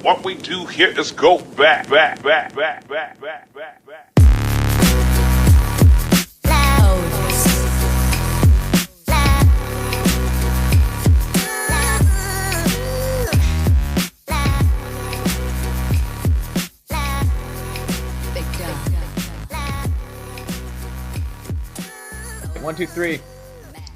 What we do here is go back. 1, 2, 3.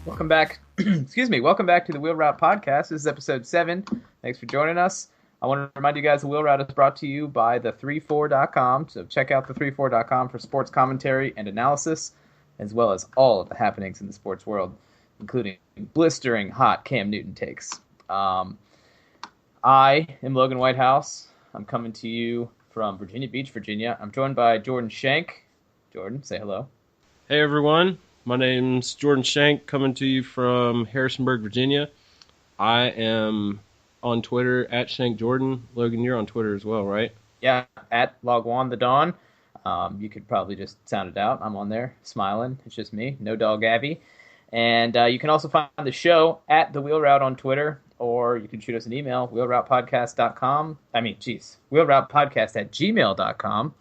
Welcome back. Excuse me. Welcome back to the Wheel Route Podcast. This is episode 7. Thanks for joining us. I want to remind you guys the Wheel Route is brought to you by the34.com. So check out the34.com for sports commentary and analysis, as well as all of the happenings in the sports world, including blistering hot Cam Newton takes. I am Logan Whitehouse. I'm coming to you from Virginia Beach, Virginia. I'm joined by Jordan Shank. Jordan, say hello. Hey, everyone. My name's Jordan Shank, coming to you from Harrisonburg, Virginia. I am on Twitter, at ShankJordan. Logan, you're on Twitter as well, right? Yeah, at LogWanTheDawn. You could probably just sound it out. I'm on there, smiling. It's just me, no dog Abby. And you can also find the show at The Wheel Route on Twitter, or you can shoot us an email, wheelroutepodcast.com. wheelroutepodcast@gmail.com.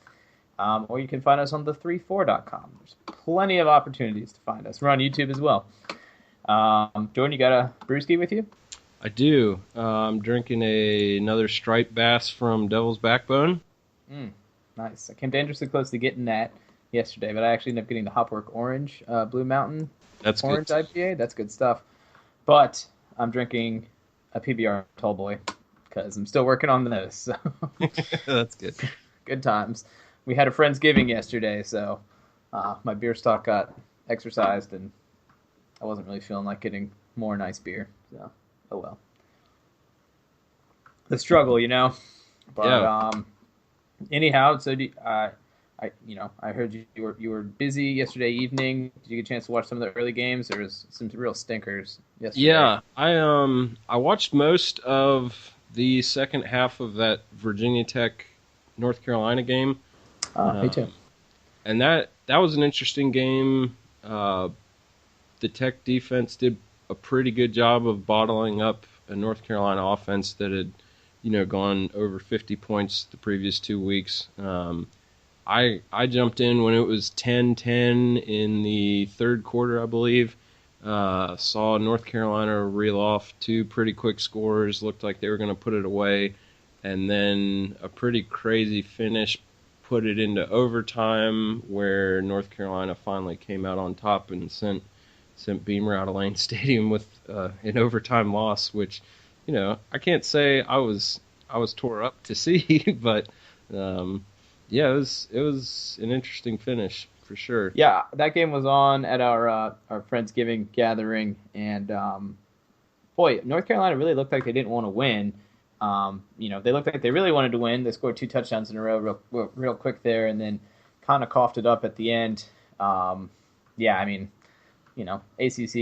Or you can find us on the34.com. There's plenty of opportunities to find us. We're on YouTube as well. Jordan, you got a brewski with you? I do. I'm drinking another striped bass from Devil's Backbone. Nice. I came dangerously close to getting that yesterday, but I actually ended up getting the Hopwork Orange Blue Mountain Orange good. IPA. That's good stuff. But I'm drinking a PBR Tallboy because I'm still working on those. So. That's good. Good times. We had a Friendsgiving yesterday, so my beer stock got exercised, and I wasn't really feeling like getting more nice beer. So, oh well. The struggle, you know. But yeah. Anyhow, so I heard you were busy yesterday evening. Did you get a chance to watch some of the early games? There was some real stinkers yesterday. Yeah, I watched most of the second half of that Virginia Tech North Carolina game. Me too. And that was an interesting game. The Tech defense did a pretty good job of bottling up a North Carolina offense that had, gone over 50 points the previous 2 weeks. I jumped in when it was 10-10 in the third quarter, I believe. Saw North Carolina reel off 2 pretty quick scores. Looked like they were going to put it away. And then a pretty crazy finish put it into overtime, where North Carolina finally came out on top and sent Beamer out of Lane Stadium with an overtime loss, which, I can't say I was tore up to see, but yeah, it was an interesting finish for sure. Yeah, that game was on at our Friendsgiving gathering, and boy, North Carolina really looked like they didn't want to win. They looked like they really wanted to win. They scored 2 touchdowns in a row real quick there, and then kind of coughed it up at the end. ACC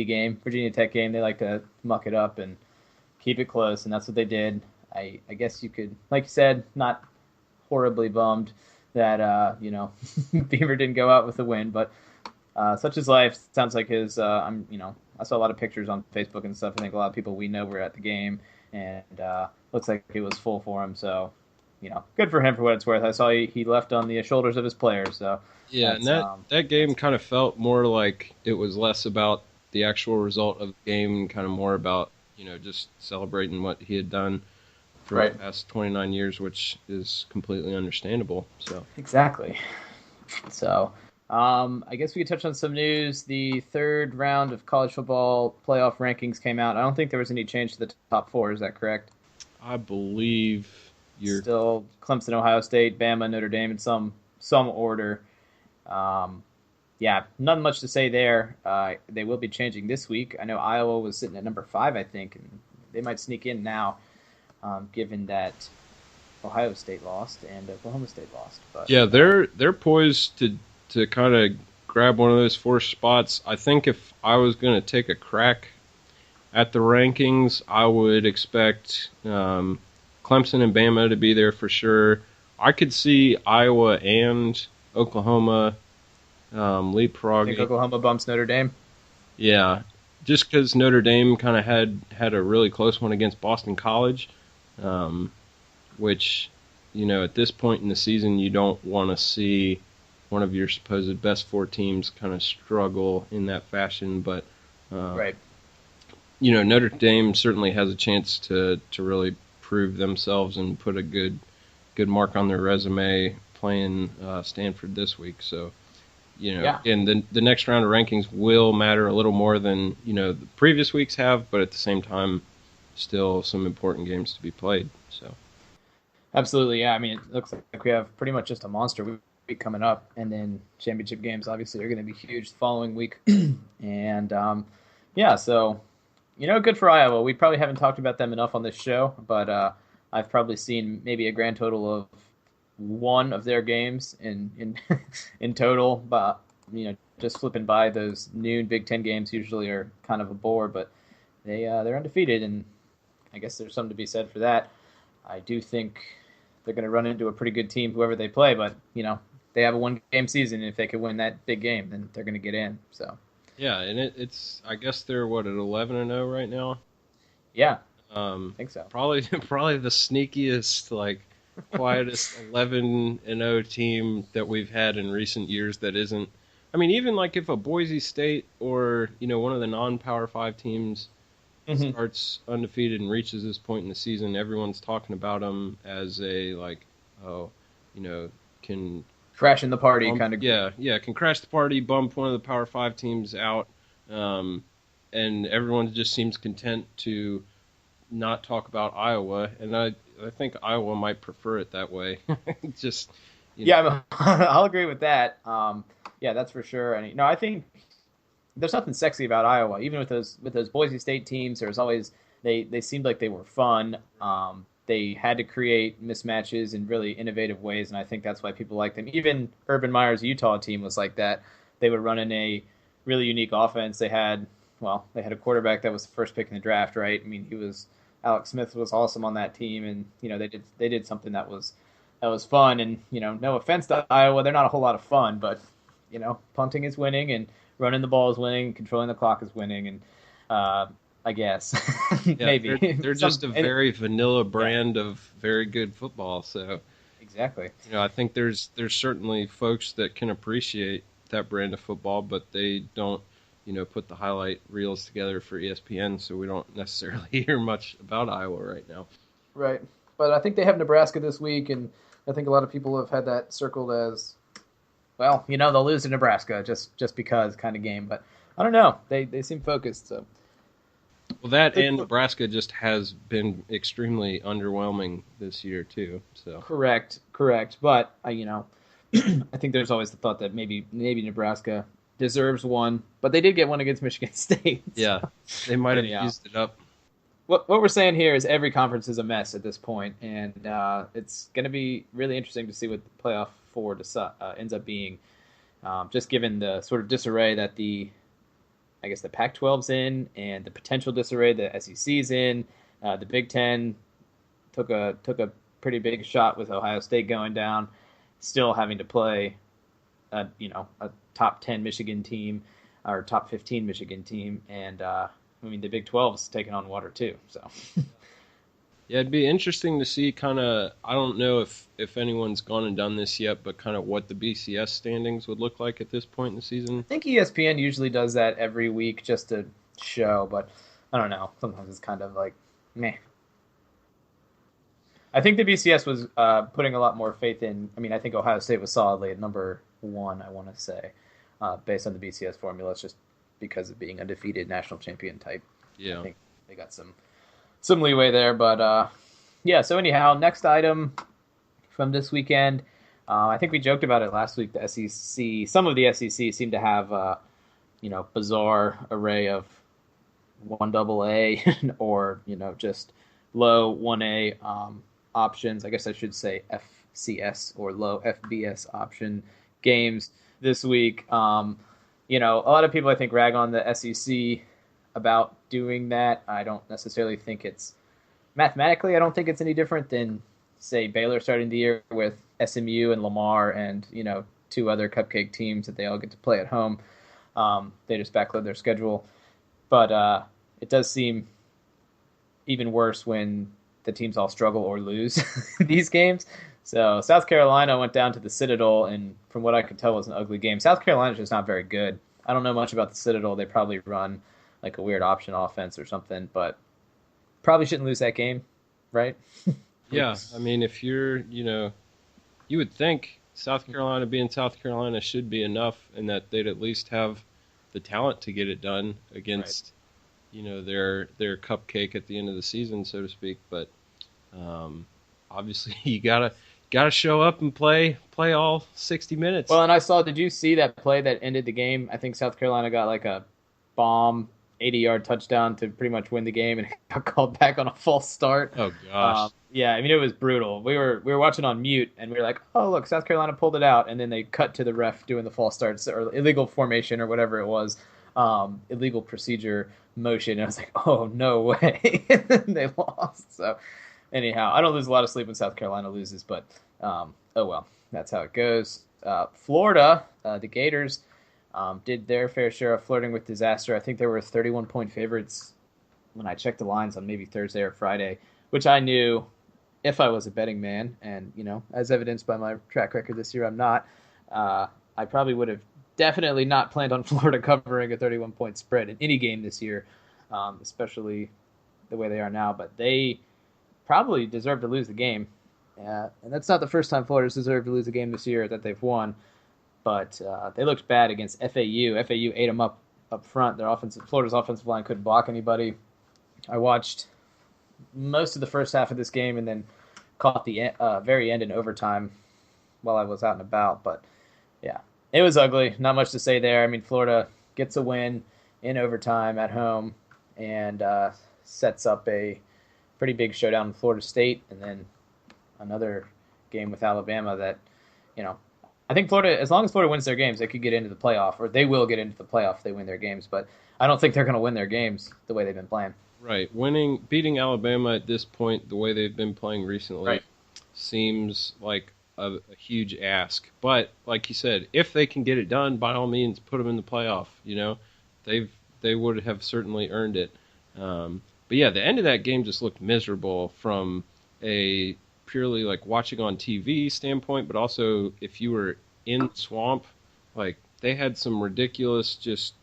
game, Virginia Tech game, they like to muck it up and keep it close, and that's what they did. I guess you could, like you said, not horribly bummed that, Beamer didn't go out with the win, but such is life. Sounds like his, I saw a lot of pictures on Facebook and stuff. I think a lot of people we know were at the game, and looks like it was full for him, so, good for him for what it's worth. I saw he left on the shoulders of his players, so. Yeah, and that game kind of felt more like it was less about the actual result of the game and kind of more about, just celebrating what he had done for the past 29 years, which is completely understandable. So exactly. So, I guess we could touch on some news. The third round of college football playoff rankings came out. I don't think there was any change to the top 4. Is that correct? I believe you're still Clemson, Ohio State, Bama, Notre Dame in some order. Nothing much to say there. They will be changing this week. I know Iowa was sitting at number 5, I think, and they might sneak in now, given that Ohio State lost and Oklahoma State lost. But yeah, they're poised to kind of grab one of those 4 spots. I think if I was going to take a crack at the rankings, I would expect Clemson and Bama to be there for sure. I could see Iowa and Oklahoma leapfrogging. Think Oklahoma bumps Notre Dame? Yeah, just because Notre Dame kind of had a really close one against Boston College. which, at this point in the season, you don't want to see one of your supposed best four teams kind of struggle in that fashion. But, Right. Notre Dame certainly has a chance to really prove themselves and put a good mark on their resume playing Stanford this week. So, and the next round of rankings will matter a little more than, the previous weeks have, but at the same time, still some important games to be played. So, Absolutely, yeah. I mean, it looks like we have pretty much just a monster week coming up, and then championship games obviously are going to be huge the following week. And so good for Iowa. We probably haven't talked about them enough on this show, but I've probably seen maybe a grand total of one of their games in in total. But just flipping by those noon Big Ten games usually are kind of a bore, but they're undefeated, and I guess there's something to be said for that. I do think they're going to run into a pretty good team, whoever they play, but they have a one-game season, and if they could win that big game, then they're going to get in. So yeah, and it's I guess they're at 11-0 right now. Yeah, I think so. Probably the sneakiest, quietest 11-0 team that we've had in recent years. That isn't. I mean, even if a Boise State or one of the non-Power 5 teams starts undefeated and reaches this point in the season, everyone's talking about them as a can crash in the party bump, kind of. Yeah, can crash the party, bump one of the Power 5 teams out, and everyone just seems content to not talk about Iowa, and I think Iowa might prefer it that way. Just I'll agree with that. That's for sure. And I think there's nothing sexy about Iowa, even with those Boise State teams. There's always they seemed like they were fun. They had to create mismatches in really innovative ways, and I think that's why people like them. Even Urban Meyer's Utah team was like that. They would run in a really unique offense. They had a quarterback that was the first pick in the draft, right? I mean, Alex Smith was awesome on that team, and they did something that was fun. And no offense to Iowa, they're not a whole lot of fun, but punting is winning, and running the ball is winning, controlling the clock is winning, and I guess maybe they're just a very vanilla brand of very good football. So exactly, I think there's certainly folks that can appreciate that brand of football, but they don't put the highlight reels together for ESPN, so we don't necessarily hear much about Iowa right now. Right, but I think they have Nebraska this week, and I think a lot of people have had that circled as, well, they'll lose to Nebraska just because kind of game. But I don't know. They seem focused. So. Well, that and Nebraska just has been extremely underwhelming this year too. So correct. But I think there's always the thought that maybe Nebraska deserves one, but they did get one against Michigan State. So. Yeah, they might have used it up. What we're saying here is every conference is a mess at this point, and it's going to be really interesting to see what the playoff four ends up being, just given the sort of disarray that the Pac-12's in, and the potential disarray the SEC's in. The Big Ten took a pretty big shot with Ohio State going down, still having to play a top 10 Michigan team or top 15 Michigan team, and the Big 12's taking on water too. So yeah, it'd be interesting to see kind of, I don't know if anyone's gone and done this yet, but kind of what the BCS standings would look like at this point in the season. I think ESPN usually does that every week just to show, but I don't know. Sometimes it's kind of like, meh. I think the BCS was putting a lot more faith in. I think Ohio State was solidly at number 1, I want to say, based on the BCS formula. It's just because of being undefeated national champion type. Yeah. I think they got some leeway there, but so anyhow, next item from this weekend, I think we joked about it last week. The SEC, some of the SEC seem to have bizarre array of 1AA or just low 1A options. I guess I should say FCS or low FBS option games this week. A lot of people I think rag on the SEC about doing that. I don't necessarily think it's mathematically. I don't think it's any different than, say, Baylor starting the year with SMU and Lamar and 2 other cupcake teams that they all get to play at home. They just backload their schedule, but it does seem even worse when the teams all struggle or lose these games. So South Carolina went down to the Citadel, and from what I could tell, it was an ugly game. South Carolina's just not very good. I don't know much about the Citadel. They probably run like a weird option offense or something, but probably shouldn't lose that game, right? Yeah, I mean, if you're, you would think South Carolina being South Carolina should be enough, and that they'd at least have the talent to get it done against, their cupcake at the end of the season, so to speak. But obviously, you gotta show up and play all 60 minutes. Well, and did you see that play that ended the game? I think South Carolina got like a bomb 80-yard touchdown to pretty much win the game, and got called back on a false start. Oh gosh. Yeah, I mean, it was brutal. We were watching on mute, and we were like, "Oh, look, South Carolina pulled it out," and then they cut to the ref doing the false starts or illegal formation or whatever it was, illegal procedure motion. And I was like, "Oh no way!" And then they lost. So anyhow, I don't lose a lot of sleep when South Carolina loses, but oh well, that's how it goes. Florida, the Gators, did their fair share of flirting with disaster. I think they were 31-point favorites when I checked the lines on maybe Thursday or Friday, which I knew if I was a betting man, and as evidenced by my track record this year, I'm not. I probably would have definitely not planned on Florida covering a 31-point spread in any game this year, especially the way they are now. But they probably deserve to lose the game. And that's not the first time Florida's deserved to lose a game this year that they've won. But they looked bad against FAU. FAU ate them up front. Florida's offensive line couldn't block anybody. I watched most of the first half of this game and then caught the very end in overtime while I was out and about. But yeah, it was ugly. Not much to say there. I mean, Florida gets a win in overtime at home and sets up a pretty big showdown in Florida State, and then another game with Alabama that, I think Florida, as long as Florida wins their games, they could get into the playoff, or they will get into the playoff if they win their games. But I don't think they're going to win their games the way they've been playing. Right. Beating Alabama at this point, the way they've been playing recently, seems like a huge ask. But like you said, if they can get it done, by all means, put them in the playoff. They would have certainly earned it. But yeah, the end of that game just looked miserable from a purely like watching on TV standpoint, but also if you were in the swamp, like they had some ridiculous just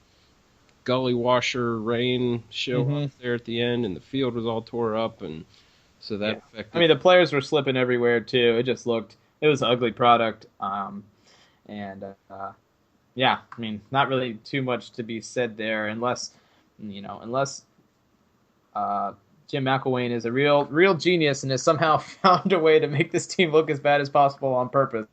gully washer rain show up there at the end, and the field was all tore up, and so that affected. I mean, the players were slipping everywhere too. It was an ugly product, yeah, I mean, not really too much to be said there, unless Jim McElwain is a real genius and has somehow found a way to make this team look as bad as possible on purpose.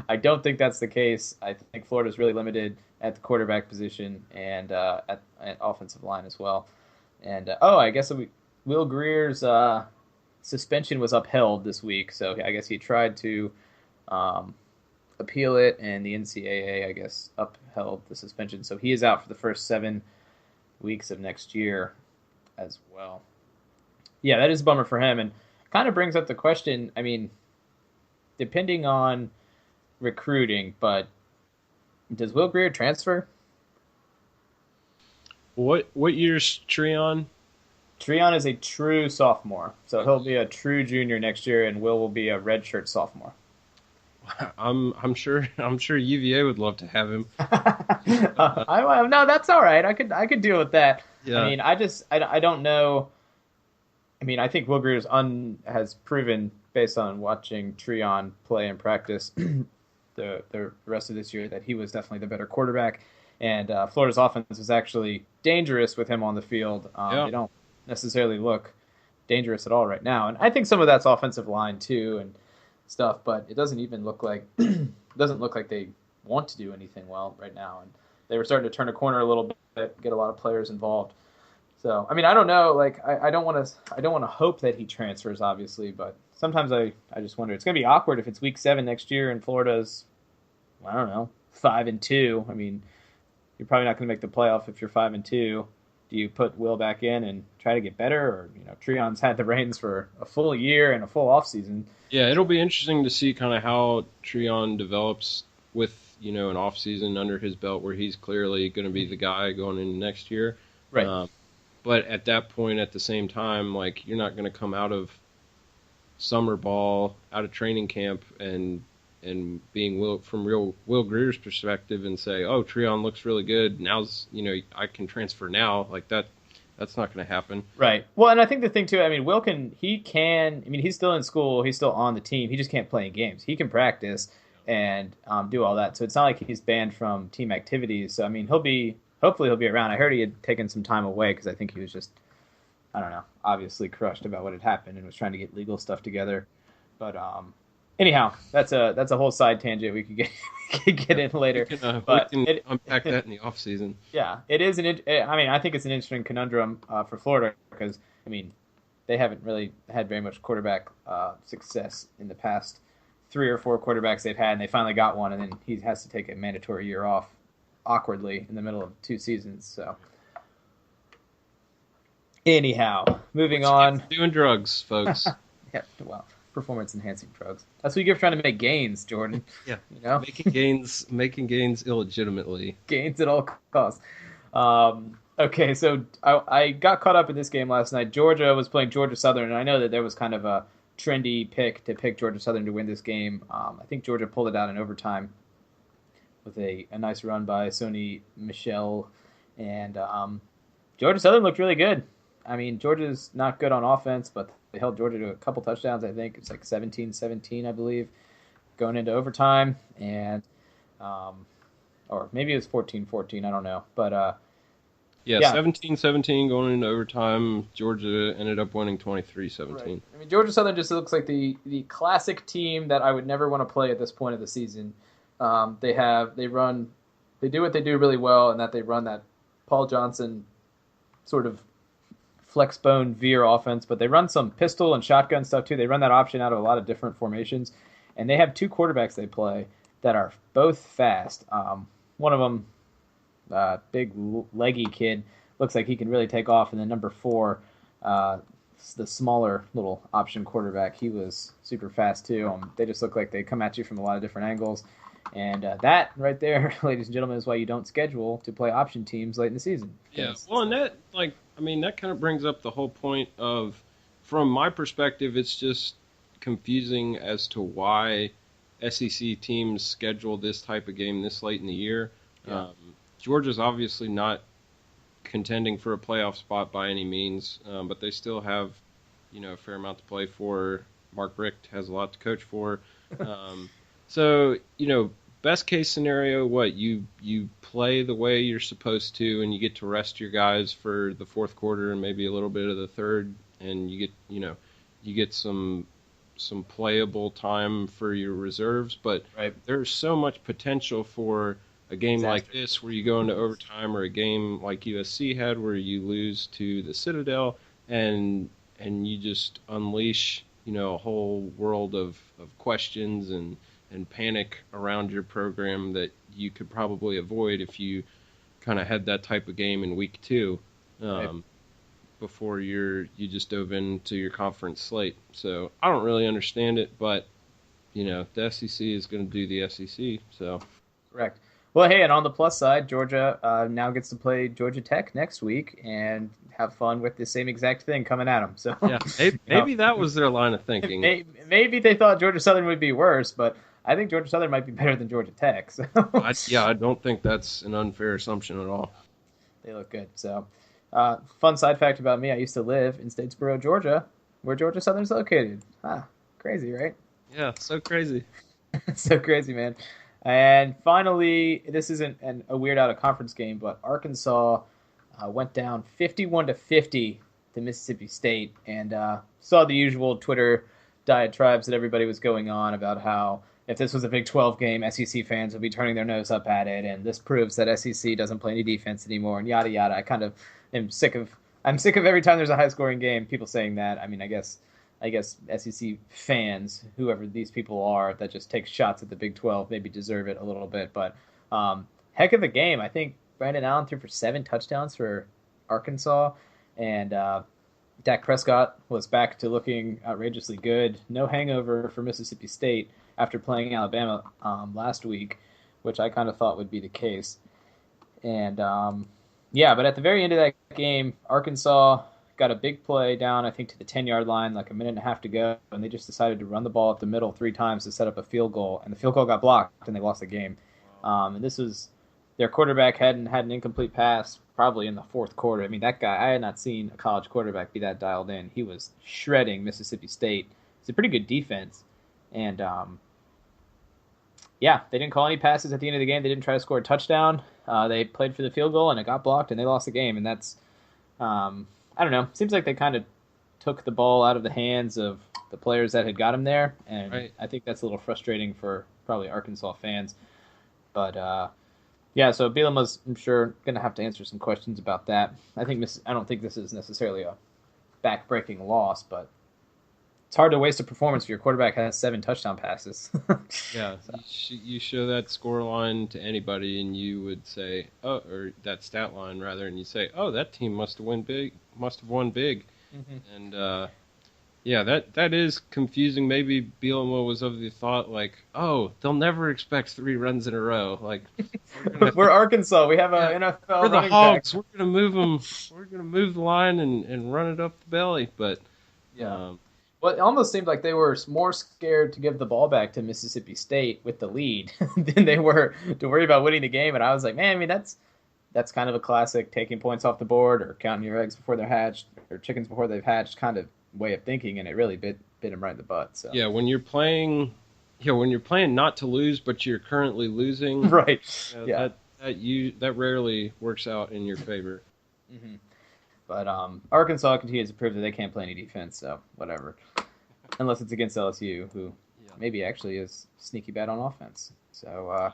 I don't think that's the case. I think Florida's really limited at the quarterback position and at offensive line as well. And I guess Will Greer's suspension was upheld this week, so I guess he tried to appeal it, and the NCAA, I guess, upheld the suspension. So he is out for the first 7 weeks of next year as well. Yeah, that is a bummer for him, and kind of brings up the question, I mean, depending on recruiting, but does Will Grier transfer? What year's Treon? Treon is a true sophomore, so he'll be a true junior next year, and Will be a redshirt sophomore. I'm sure UVA would love to have him. No, that's all right. I could deal with that. Yeah. I mean, I don't know. I mean, I think Will Grier has proven, based on watching Treon play and practice the rest of this year, that he was definitely the better quarterback. And Florida's offense was actually dangerous with him on the field. They don't necessarily look dangerous at all right now. And I think some of that's offensive line too and stuff, but it doesn't even look like they want to do anything well right now. And they were starting to turn a corner a little bit, get a lot of players involved. So, I mean, I don't know. Like, I don't want to hope that he transfers, obviously, but sometimes I just wonder. It's going to be awkward if it's week 7 next year and Florida's, I don't know, 5-2. I mean, you're probably not going to make the playoff if you're 5-2. Do you put Will back in and try to get better, or Treon's had the reins for a full year and a full off season? Yeah, it'll be interesting to see kind of how Treon develops with an off season under his belt, where he's clearly going to be the guy going into next year. Right. But at that point, at the same time, like, you're not going to come out of summer ball, out of training camp, and being from Will Greer's perspective and say, oh, Treon looks really good. Now's, I can transfer now. Like that. That's not going to happen. Right. Well, and I think the thing too, I mean, he's still in school, he's still on the team. He just can't play in games. He can practice and do all that. So it's not like he's banned from team activities. So I mean, hopefully he'll be around. I heard he had taken some time away because I think he was just, I don't know, obviously crushed about what had happened and was trying to get legal stuff together. But anyhow, that's a whole side tangent we could get in later. We can unpack that in the off season. Yeah, it is I think it's an interesting conundrum for Florida because I mean they haven't really had very much quarterback success in the past 3 or 4 quarterbacks they've had, and they finally got one, and then he has to take a mandatory year off awkwardly in the middle of 2 seasons. So anyhow, moving on. Doing drugs, folks. Yeah, well. Performance-enhancing drugs. That's what you get for trying to make gains, Jordan. Yeah, you know, making gains illegitimately. Gains at all costs. Okay, so I got caught up in this game last night. Georgia was playing Georgia Southern, and I know that there was kind of a trendy pick to pick Georgia Southern to win this game. I think Georgia pulled it out in overtime with a nice run by Sony Michel, and Georgia Southern looked really good. I mean, Georgia's not good on offense, but they held Georgia to a couple touchdowns, I think. It's like 17-17, I believe, going into overtime. And, or maybe it was 14-14, I don't know. But, yeah, 17-17 going into overtime. Georgia ended up winning 23-17. Right. I mean, Georgia Southern just looks like the classic team that I would never want to play at this point of the season. They do what they do really well, and that they run that Paul Johnson sort of flex bone veer offense, but they run some pistol and shotgun stuff too. They run that option out of a lot of different formations, and they have 2 quarterbacks they play that are both fast. One of them, big leggy kid, looks like he can really take off, and then number 4, the smaller little option quarterback, he was super fast too. They just look like they come at you from a lot of different angles, and that right there, ladies and gentlemen, is why you don't schedule to play option teams late in the season. Yeah, well, and that kind of brings up the whole point of, from my perspective, it's just confusing as to why SEC teams schedule this type of game this late in the year. Yeah. Georgia's obviously not contending for a playoff spot by any means, but they still have, a fair amount to play for. Mark Richt has a lot to coach for. So, best case scenario, you play the way you're supposed to, and you get to rest your guys for the fourth quarter and maybe a little bit of the third, and you get some playable time for your reserves. But right. There's so much potential for a game like this where you go into overtime, or a game like USC had where you lose to the Citadel and you just unleash a whole world of questions and panic around your program that you could probably avoid if you kind of had that type of game in week 2 before you just dove into your conference slate. So I don't really understand it, but the SEC is going to do the SEC. So correct. Well, hey, and on the plus side, Georgia now gets to play Georgia Tech next week and have fun with the same exact thing coming at them. So yeah, maybe that was their line of thinking. Maybe they thought Georgia Southern would be worse, but I think Georgia Southern might be better than Georgia Tech. So. I don't think that's an unfair assumption at all. They look good. So, fun side fact about me, I used to live in Statesboro, Georgia, where Georgia Southern's located. Crazy, right? Yeah, so crazy. So crazy, man. And finally, this isn't a weird out-of-conference game, but Arkansas went down 51-50 to Mississippi State, and saw the usual Twitter diatribes that everybody was going on about how if this was a Big 12 game, SEC fans would be turning their nose up at it, and this proves that SEC doesn't play any defense anymore, and yada yada. I kind of am sick of every time there's a high-scoring game, people saying that. I mean, I guess SEC fans, whoever these people are, that just take shots at the Big 12, maybe deserve it a little bit. But heck of a game. I think Brandon Allen threw for 7 touchdowns for Arkansas, and Dak Prescott was back to looking outrageously good. No hangover for Mississippi State after playing Alabama last week, which I kind of thought would be the case. And but at the very end of that game, Arkansas got a big play down, I think, to the 10-yard line, like a minute and a half to go, and they just decided to run the ball up the middle 3 times to set up a field goal, and the field goal got blocked, and they lost the game. And this was their quarterback had an incomplete pass probably in the fourth quarter. I mean, that guy, I had not seen a college quarterback be that dialed in. He was shredding Mississippi State. It's a pretty good defense, and yeah, they didn't call any passes at the end of the game. They didn't try to score a touchdown. They played for the field goal, and it got blocked, and they lost the game. And that's, I don't know. Seems like they kind of took the ball out of the hands of the players that had got him there, and Right. I think that's a little frustrating for probably Arkansas fans. But yeah, so Bielema's, I'm sure, going to have to answer some questions about that. I don't think this is necessarily a back-breaking loss, but it's hard to waste a performance if your quarterback has 7 touchdown passes. Yeah, you show that score line to anybody, and you would say, oh, or that stat line rather, and you say, oh, that team must have won big. And yeah, that is confusing. Maybe Bielema was of the thought like, oh, they'll never expect 3 runs in a row. Like We're Arkansas. We have an NFL we're the running Hogs. back. We're gonna move them. We're gonna move the line and run it up the belly. But Yeah. Well, it almost seemed like they were more scared to give the ball back to Mississippi State with the lead than they were to worry about winning the game. And I was like, man, I mean, that's kind of a classic taking points off the board or counting your eggs before they're hatched or chickens before they've hatched kind of way of thinking, and it really bit him right in the butt. So yeah, when you're playing not to lose, but you're currently losing, right, yeah, that rarely works out in your favor. Mm-hmm. But Arkansas continues to prove that they can't play any defense, so whatever. Unless it's against LSU, who maybe actually is sneaky bad on offense. So,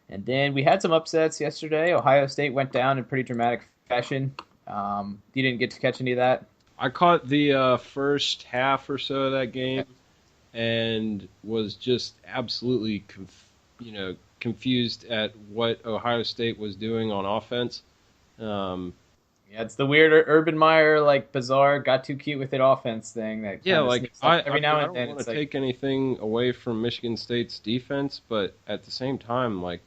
and then we had some upsets yesterday. Ohio State went down in pretty dramatic fashion. You didn't get to catch any of that? I caught the first half or so of that game and was just absolutely confused at what Ohio State was doing on offense. Yeah, it's the weird Urban Meyer, like, bizarre, got too cute with it offense thing. That every now and then. I don't want to take anything away from Michigan State's defense, but at the same time, like,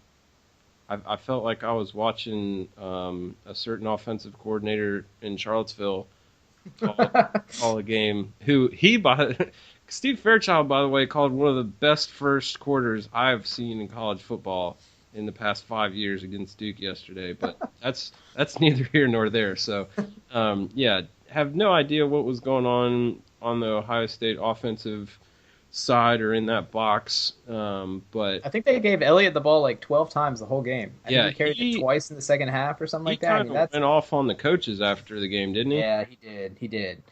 I felt like I was watching a certain offensive coordinator in Charlottesville call a game. Steve Fairchild, by the way, called one of the best first quarters I've seen in college football in the past 5 years against Duke yesterday, but that's neither here nor there. So, yeah, have no idea what was going on the Ohio State offensive side or in that box. But I think they gave Elliott the ball like 12 times the whole game. I think he carried it twice in the second half or something like that. He kind of went off on the coaches after the game, didn't he? Yeah, he did.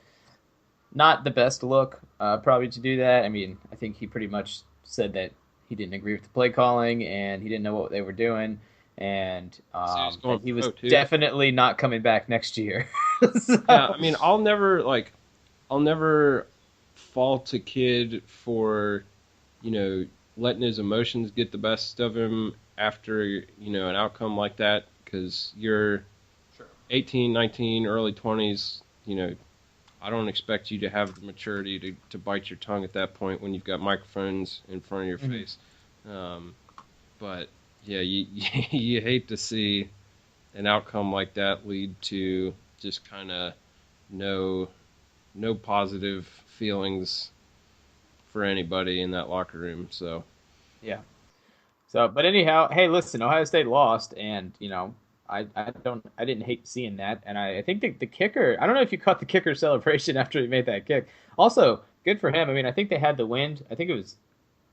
Not the best look, probably, to do that. I mean, I think he pretty much said that he didn't agree with the play calling and he didn't know what they were doing, and he was definitely not coming back next year. So. Yeah, I mean, I'll never fault a kid for, letting his emotions get the best of him after, an outcome like that, because you're 18, 19, early 20s, I don't expect you to have the maturity to bite your tongue at that point when you've got microphones in front of your face. But, yeah, you hate to see an outcome like that lead to just kind of no positive feelings for anybody in that locker room. So, yeah. So, but anyhow, hey, listen, Ohio State lost, and, I didn't hate seeing that, and I think the kicker, I don't know if you caught the kicker celebration after he made that kick. Also, good for him. I mean, I think they had the wind. I think it was,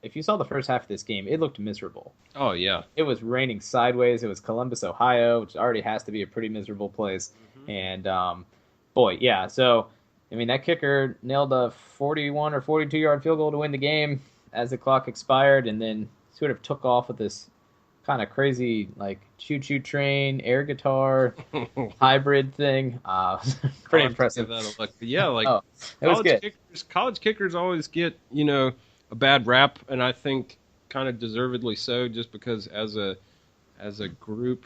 if you saw the first half of this game, it looked miserable. Oh, yeah. It was raining sideways. It was Columbus, Ohio, which already has to be a pretty miserable place. Mm-hmm. And, boy, yeah, so, I mean, that kicker nailed a 41 or 42-yard field goal to win the game as the clock expired, and then sort of took off with this kind of crazy, like, choo-choo train, air guitar, hybrid thing. Pretty impressive. Give that a look. But yeah, like, it was good. College kickers always get, a bad rap, and I think kind of deservedly so, just because as a group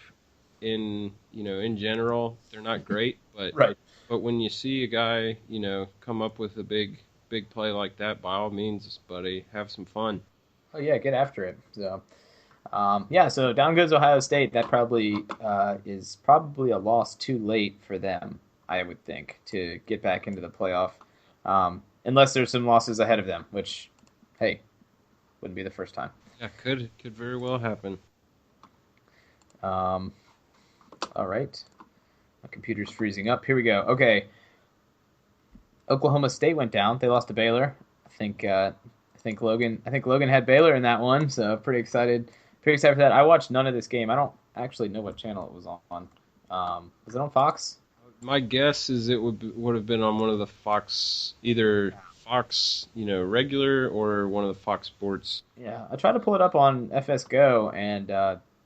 in general, they're not great. But right. But when you see a guy, come up with a big play like that, by all means, buddy, have some fun. Oh yeah, get after it. So. So down goes Ohio State. That probably is probably a loss too late for them. I would think, to get back into the playoff. Unless there's some losses ahead of them, which, hey, wouldn't be the first time. Yeah, could very well happen. All right. My computer's freezing up. Here we go. Okay. Oklahoma State went down. They lost to Baylor. I think Logan had Baylor in that one, so pretty excited. Pretty excited for that. I watched none of this game. I don't actually know what channel it was on. Was it on Fox? My guess is it would have been on one of the Fox, either Fox, regular, or one of the Fox Sports. Yeah, I tried to pull it up on FS Go, and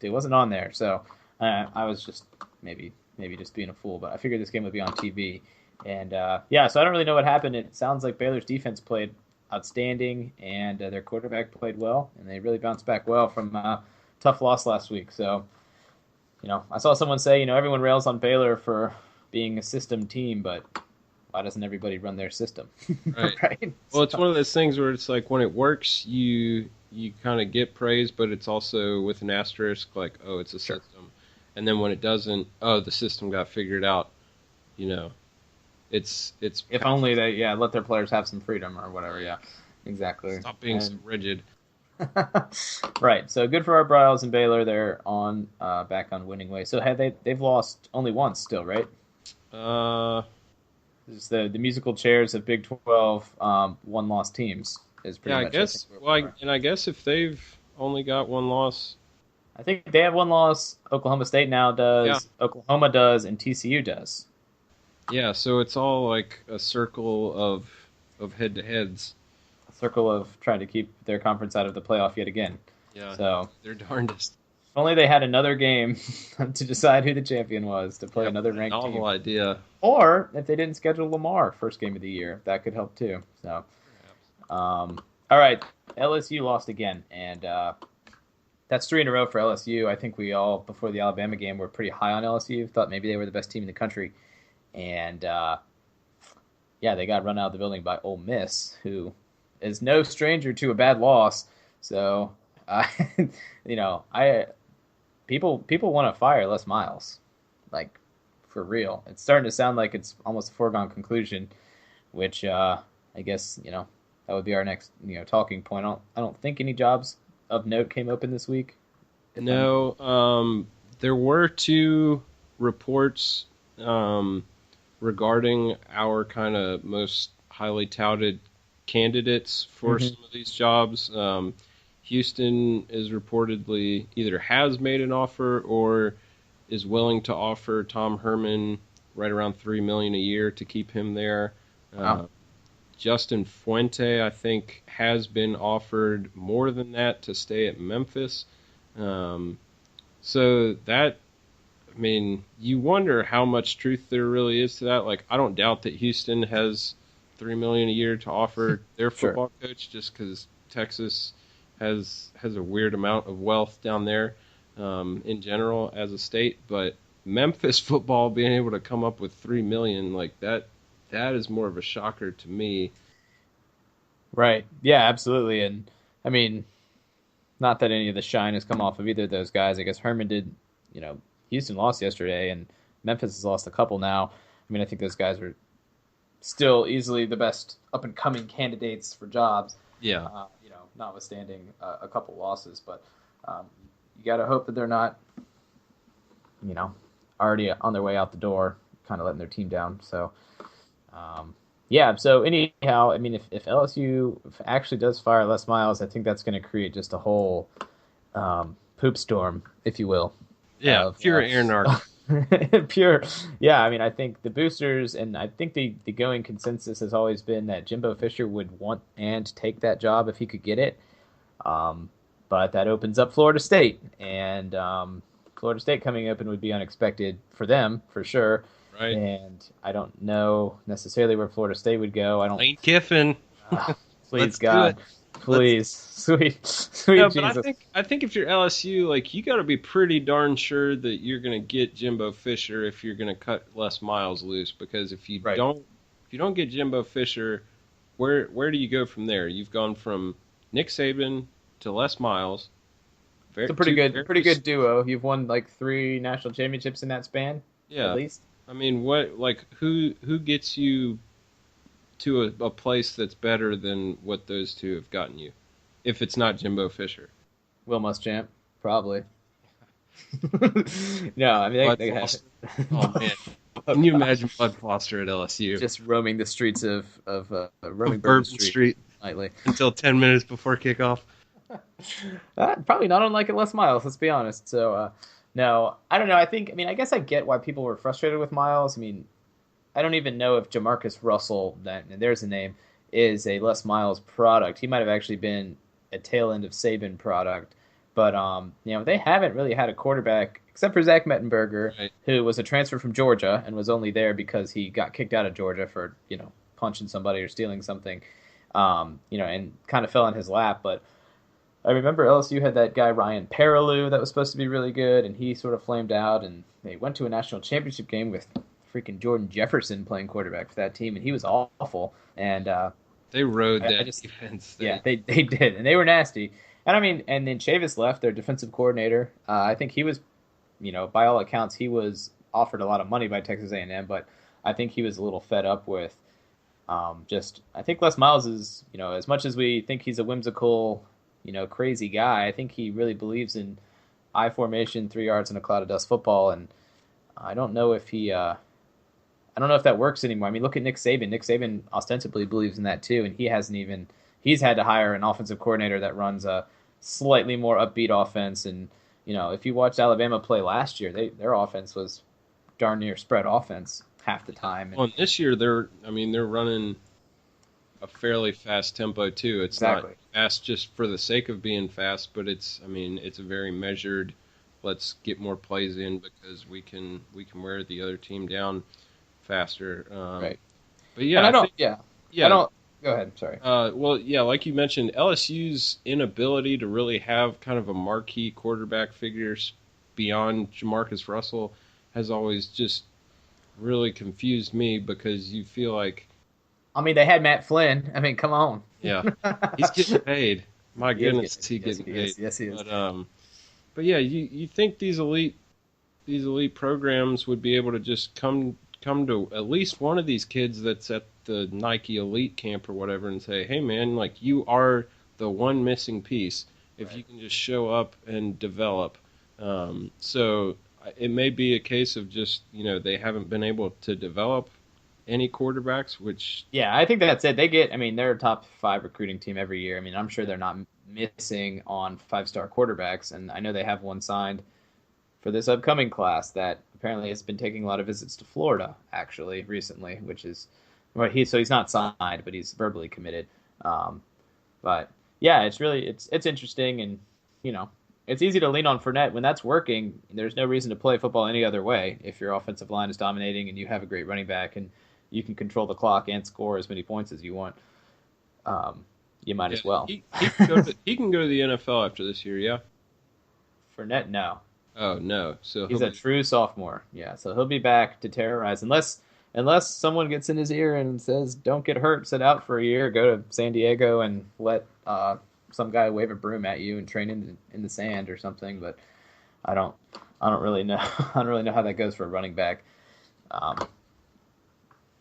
it wasn't on there. So I was just maybe just being a fool, but I figured this game would be on TV. And so I don't really know what happened. It sounds like Baylor's defense played outstanding, and their quarterback played well, and they really bounced back well from a tough loss last week. So, I saw someone say, everyone rails on Baylor for being a system team, but why doesn't everybody run their system? Right. Right? Well, it's one of those things where it's like when it works, you kind of get praise, but it's also with an asterisk, like, oh, it's a system. And then when it doesn't, oh, the system got figured out. It's if only they let their players have some freedom or whatever. Yeah, exactly. Stop being so rigid. Right. So good for our Bryles and Baylor. They're on back on winning way. So they've lost only once still, right? This is the musical chairs of Big 12 one-loss teams is pretty much. I guess. I guess if they've only got one loss, I think they have one loss. Oklahoma State now does. Yeah. Oklahoma does, and TCU does. Yeah, so it's all like a circle of head-to-heads. A circle of trying to keep their conference out of the playoff yet again. Yeah, so they're darndest. If only they had another game to decide who the champion was, to play another ranked team. Novel idea. Or if they didn't schedule Lamar first game of the year, that could help too. So, all right, LSU lost again, and that's 3 in a row for LSU. I think we all, before the Alabama game, were pretty high on LSU. Thought maybe they were the best team in the country. And, they got run out of the building by Ole Miss, who is no stranger to a bad loss. So, people want to fire Les Miles, like, for real. It's starting to sound like it's almost a foregone conclusion, which I guess, that would be our next, talking point. I don't think any jobs of note came open this week. No, there were 2 reports regarding our kind of most highly touted candidates for some of these jobs. Houston is reportedly either has made an offer or is willing to offer Tom Herman right around $3 million a year to keep him there. Wow. Justin Fuente, I think, has been offered more than that to stay at Memphis. So that, you wonder how much truth there really is to that. Like, I don't doubt that Houston has $3 million a year to offer their football coach, just because Texas has a weird amount of wealth down there in general as a state. But Memphis football being able to come up with $3 million like that is more of a shocker to me. Right. Yeah, absolutely. And not that any of the shine has come off of either of those guys. I guess Herman did. Houston lost yesterday, and Memphis has lost a couple now. I think those guys are still easily the best up-and-coming candidates for jobs. Yeah. Notwithstanding a couple losses. But you got to hope that they're not, already on their way out the door, kind of letting their team down. So, so anyhow, if LSU actually does fire Les Miles, I think that's going to create just a whole poop storm, if you will. Yeah, pure anarchy. Pure. Yeah, I think the boosters, and I think the going consensus has always been that Jimbo Fisher would want and take that job if he could get it. But that opens up Florida State, and Florida State coming open would be unexpected for them, for sure. Right. And I don't know necessarily where Florida State would go. Lane Kiffin. Please, God. Please. Sweet Jesus. But I think if you're LSU, you got to be pretty darn sure that you're going to get Jimbo Fisher if you're going to cut Les Miles loose. Because if you don't get Jimbo Fisher, where do you go from there? You've gone from Nick Saban to Les Miles. It's a pretty good duo. You've won 3 national championships in that span. Yeah. At least. I mean, who gets you to a place that's better than what those two have gotten you? If it's not Jimbo Fisher. Will Muschamp, probably. No, I mean Bud Foster. Oh man, can you imagine Bud Foster at LSU? just roaming the streets of roaming Bourbon Bourbon Street nightly. until 10 minutes before kickoff. Probably not unlike it Les Miles, let's be honest. So, no, I don't know. I guess I get why people were frustrated with Miles. I mean, I don't even know if Jamarcus Russell, and there's a name, is a Les Miles product. He might have actually been a tail end of Saban product. But, they haven't really had a quarterback, except for Zach Mettenberger, Right. who was a transfer from Georgia and was only there because he got kicked out of Georgia for, punching somebody or stealing something, and kind of fell in his lap. But I remember LSU had that guy Ryan Perrilloux that was supposed to be really good, and he sort of flamed out, and they went to a national championship game with freaking Jordan Jefferson playing quarterback for that team, and he was awful. And They rode I that just- defense. yeah, they did, and they were nasty. And I mean, and then Chavis left, their defensive coordinator. I think he was, by all accounts, he was offered a lot of money by Texas A&M, but I think he was a little fed up with I think Les Miles is, as much as we think he's a whimsical, crazy guy, I think he really believes in I formation, 3 yards in a cloud of dust football, and I don't know if I don't know if that works anymore. I mean, look at Nick Saban. Nick Saban ostensibly believes in that too, and he's had to hire an offensive coordinator that runs a slightly more upbeat offense. And, if you watched Alabama play last year, their offense was darn near spread offense half the time. Well, this year they're running a fairly fast tempo too. It's Exactly. not fast just for the sake of being fast, but it's a very measured. Let's get more plays in because we can wear the other team down faster. Right. But yeah, And I don't. think, Yeah. yeah. I don't. Go ahead. Sorry. Well, yeah, like you mentioned, LSU's inability to really have kind of a marquee quarterback figures beyond Jamarcus Russell has always just really confused me because you feel like, I mean, they had Matt Flynn. I mean, come on. yeah, he's getting paid. My He is goodness, is he yes, getting he paid? is. Yes, he is. But yeah, you think these elite programs would be able to just come to at least one of these kids that's at the Nike Elite camp or whatever and say, hey man, like you are the one missing piece if Right. you can just show up and develop. So it may be a case of just, they haven't been able to develop any quarterbacks, which Yeah, I think that's it. They're a top 5 recruiting team every year. I mean, I'm sure they're not missing on 5-star quarterbacks, and I know they have one signed for this upcoming class that apparently has been taking a lot of visits to Florida, actually, recently, which is, well, he's not signed, but he's verbally committed. But yeah, it's interesting, and it's easy to lean on Fournette when that's working. There's no reason to play football any other way if your offensive line is dominating and you have a great running back and you can control the clock and score as many points as you want. You might as well. he can go to the NFL after this year, yeah. Fournette, no. Oh no, so He's he'll a be- true sophomore. Yeah, so he'll be back to terrorize unless someone gets in his ear and says, "Don't get hurt, sit out for a year, go to San Diego and let some guy wave a broom at you and train in the sand or something." But I don't really know. I don't really know how that goes for a running back.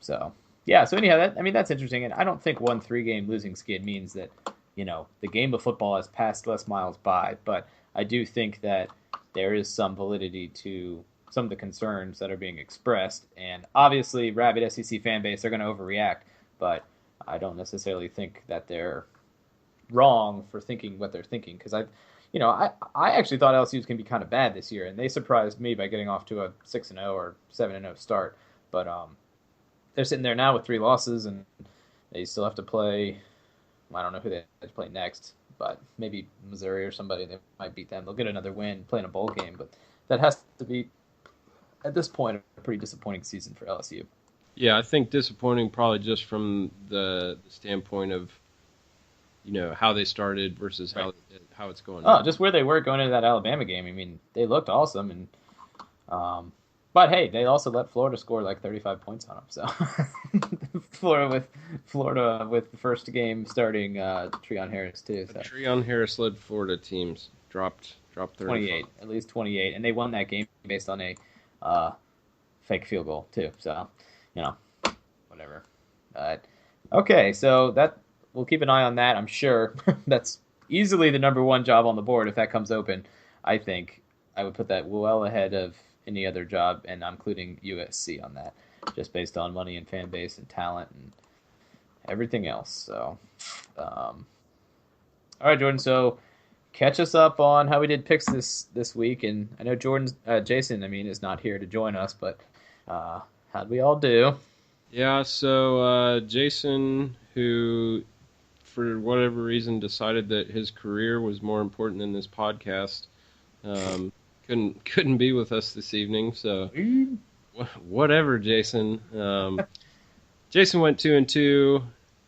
So yeah. So anyhow, that's interesting, and I don't think 1 3-game losing skid means that the game of football has passed Les Miles by, but I do think that there is some validity to some of the concerns that are being expressed. And obviously, rabid SEC fan base, they're going to overreact, but I don't necessarily think that they're wrong for thinking what they're thinking. Because I actually thought LSU was going to be kind of bad this year, and they surprised me by getting off to a 6-0 or 7-0 start. But they're sitting there now with 3 losses, and they still have to play. I don't know who they have to play next, but maybe Missouri or somebody. They might beat them. They'll get another win, play in a bowl game, but that has to be, at this point, a pretty disappointing season for LSU. Yeah, I think disappointing probably just from the standpoint of, how they started versus Right. how it's going. Oh, just where they were going into that Alabama game. I mean, they looked awesome, and but hey, they also let Florida score like 35 points on them. So Florida with the first game starting Treon Harris too. So Treon Harris led Florida teams dropped 35. 28, at least 28, and they won that game based on a fake field goal too. So, whatever. Okay, so that we'll keep an eye on that. I'm sure that's easily the number one job on the board if that comes open. I think I would put that well ahead of any other job, and I'm including USC on that, just based on money and fan base and talent and everything else. So, all right, Jordan. So, catch us up on how we did picks this week. And I know Jason, is not here to join us, but how'd we all do? Yeah, so Jason, who for whatever reason decided that his career was more important than this podcast, couldn't be with us this evening. So whatever, Jason. Jason went 2-2.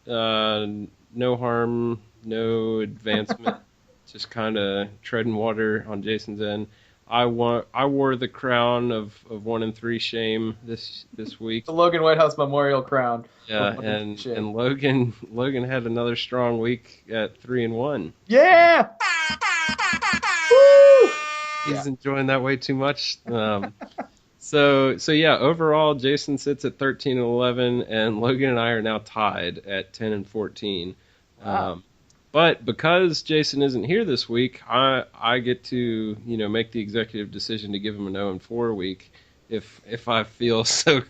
No harm, no advancement. Just kind of treading water on Jason's end. I wore the crown of 1-3 shame this week. The Logan Whitehouse Memorial Crown. Yeah, and Logan had another strong week at 3-1. Yeah. Woo! He's enjoying that way too much. So yeah, overall Jason sits at 13-11, and Logan and I are now tied at 10-14. Wow. But because Jason isn't here this week, I get to make the executive decision to give him an 0-4 week if I feel so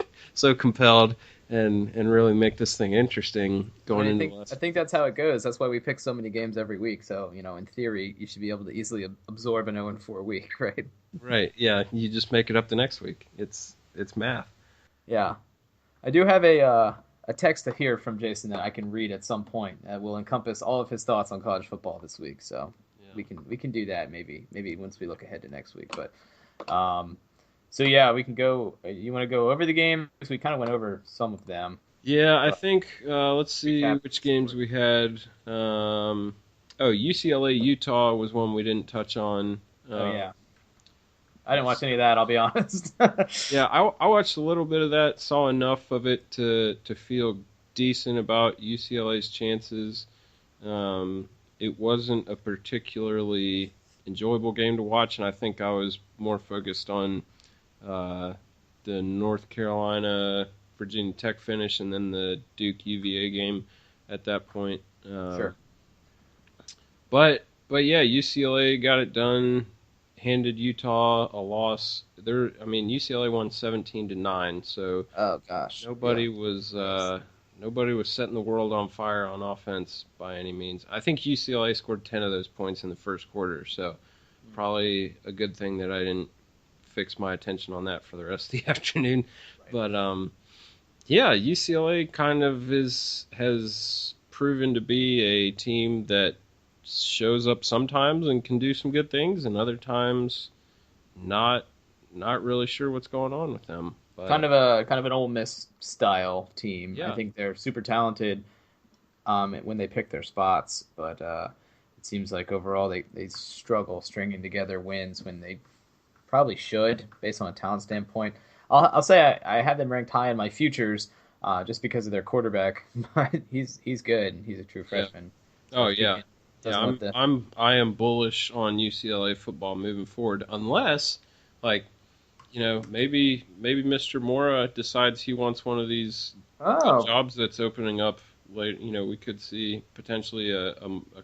compelled and really make this thing interesting going into the last. I think that's how it goes. That's why we pick so many games every week. So in theory, you should be able to easily absorb an 0-4 week, right? Right. Yeah. You just make it up the next week. It's math. Yeah, I do have a text here from Jason that I can read at some point that will encompass all of his thoughts on college football this week. So we can do that maybe once we look ahead to next week. But so yeah, we can go. You want to go over the games? We kind of went over some of them. Yeah, I think let's see which games we had. UCLA Utah was one we didn't touch on. Yeah. I didn't watch any of that, I'll be honest. Yeah, I watched a little bit of that, saw enough of it to feel decent about UCLA's chances. It wasn't a particularly enjoyable game to watch, and I think I was more focused on the North Carolina Virginia Tech finish and then the Duke UVA game at that point. Sure. But yeah, UCLA got it done. Handed Utah a loss. UCLA won 17-9. So oh gosh, nobody was setting the world on fire on offense by any means. I think UCLA scored 10 of those points in the first quarter. So probably a good thing that I didn't fix my attention on that for the rest of the afternoon. Right. But yeah, UCLA kind of has proven to be a team that shows up sometimes and can do some good things, and other times not really sure what's going on with them. But kind of an Ole Miss style team. Yeah. I think they're super talented when they pick their spots, but it seems like overall they struggle stringing together wins when they probably should, based on a talent standpoint. I'll say I have them ranked high in my futures just because of their quarterback. he's good. He's a true freshman. Yeah. Oh yeah. Yeah, I am bullish on UCLA football moving forward, unless, maybe Mr. Mora decides he wants one of these jobs that's opening up late. We could see potentially a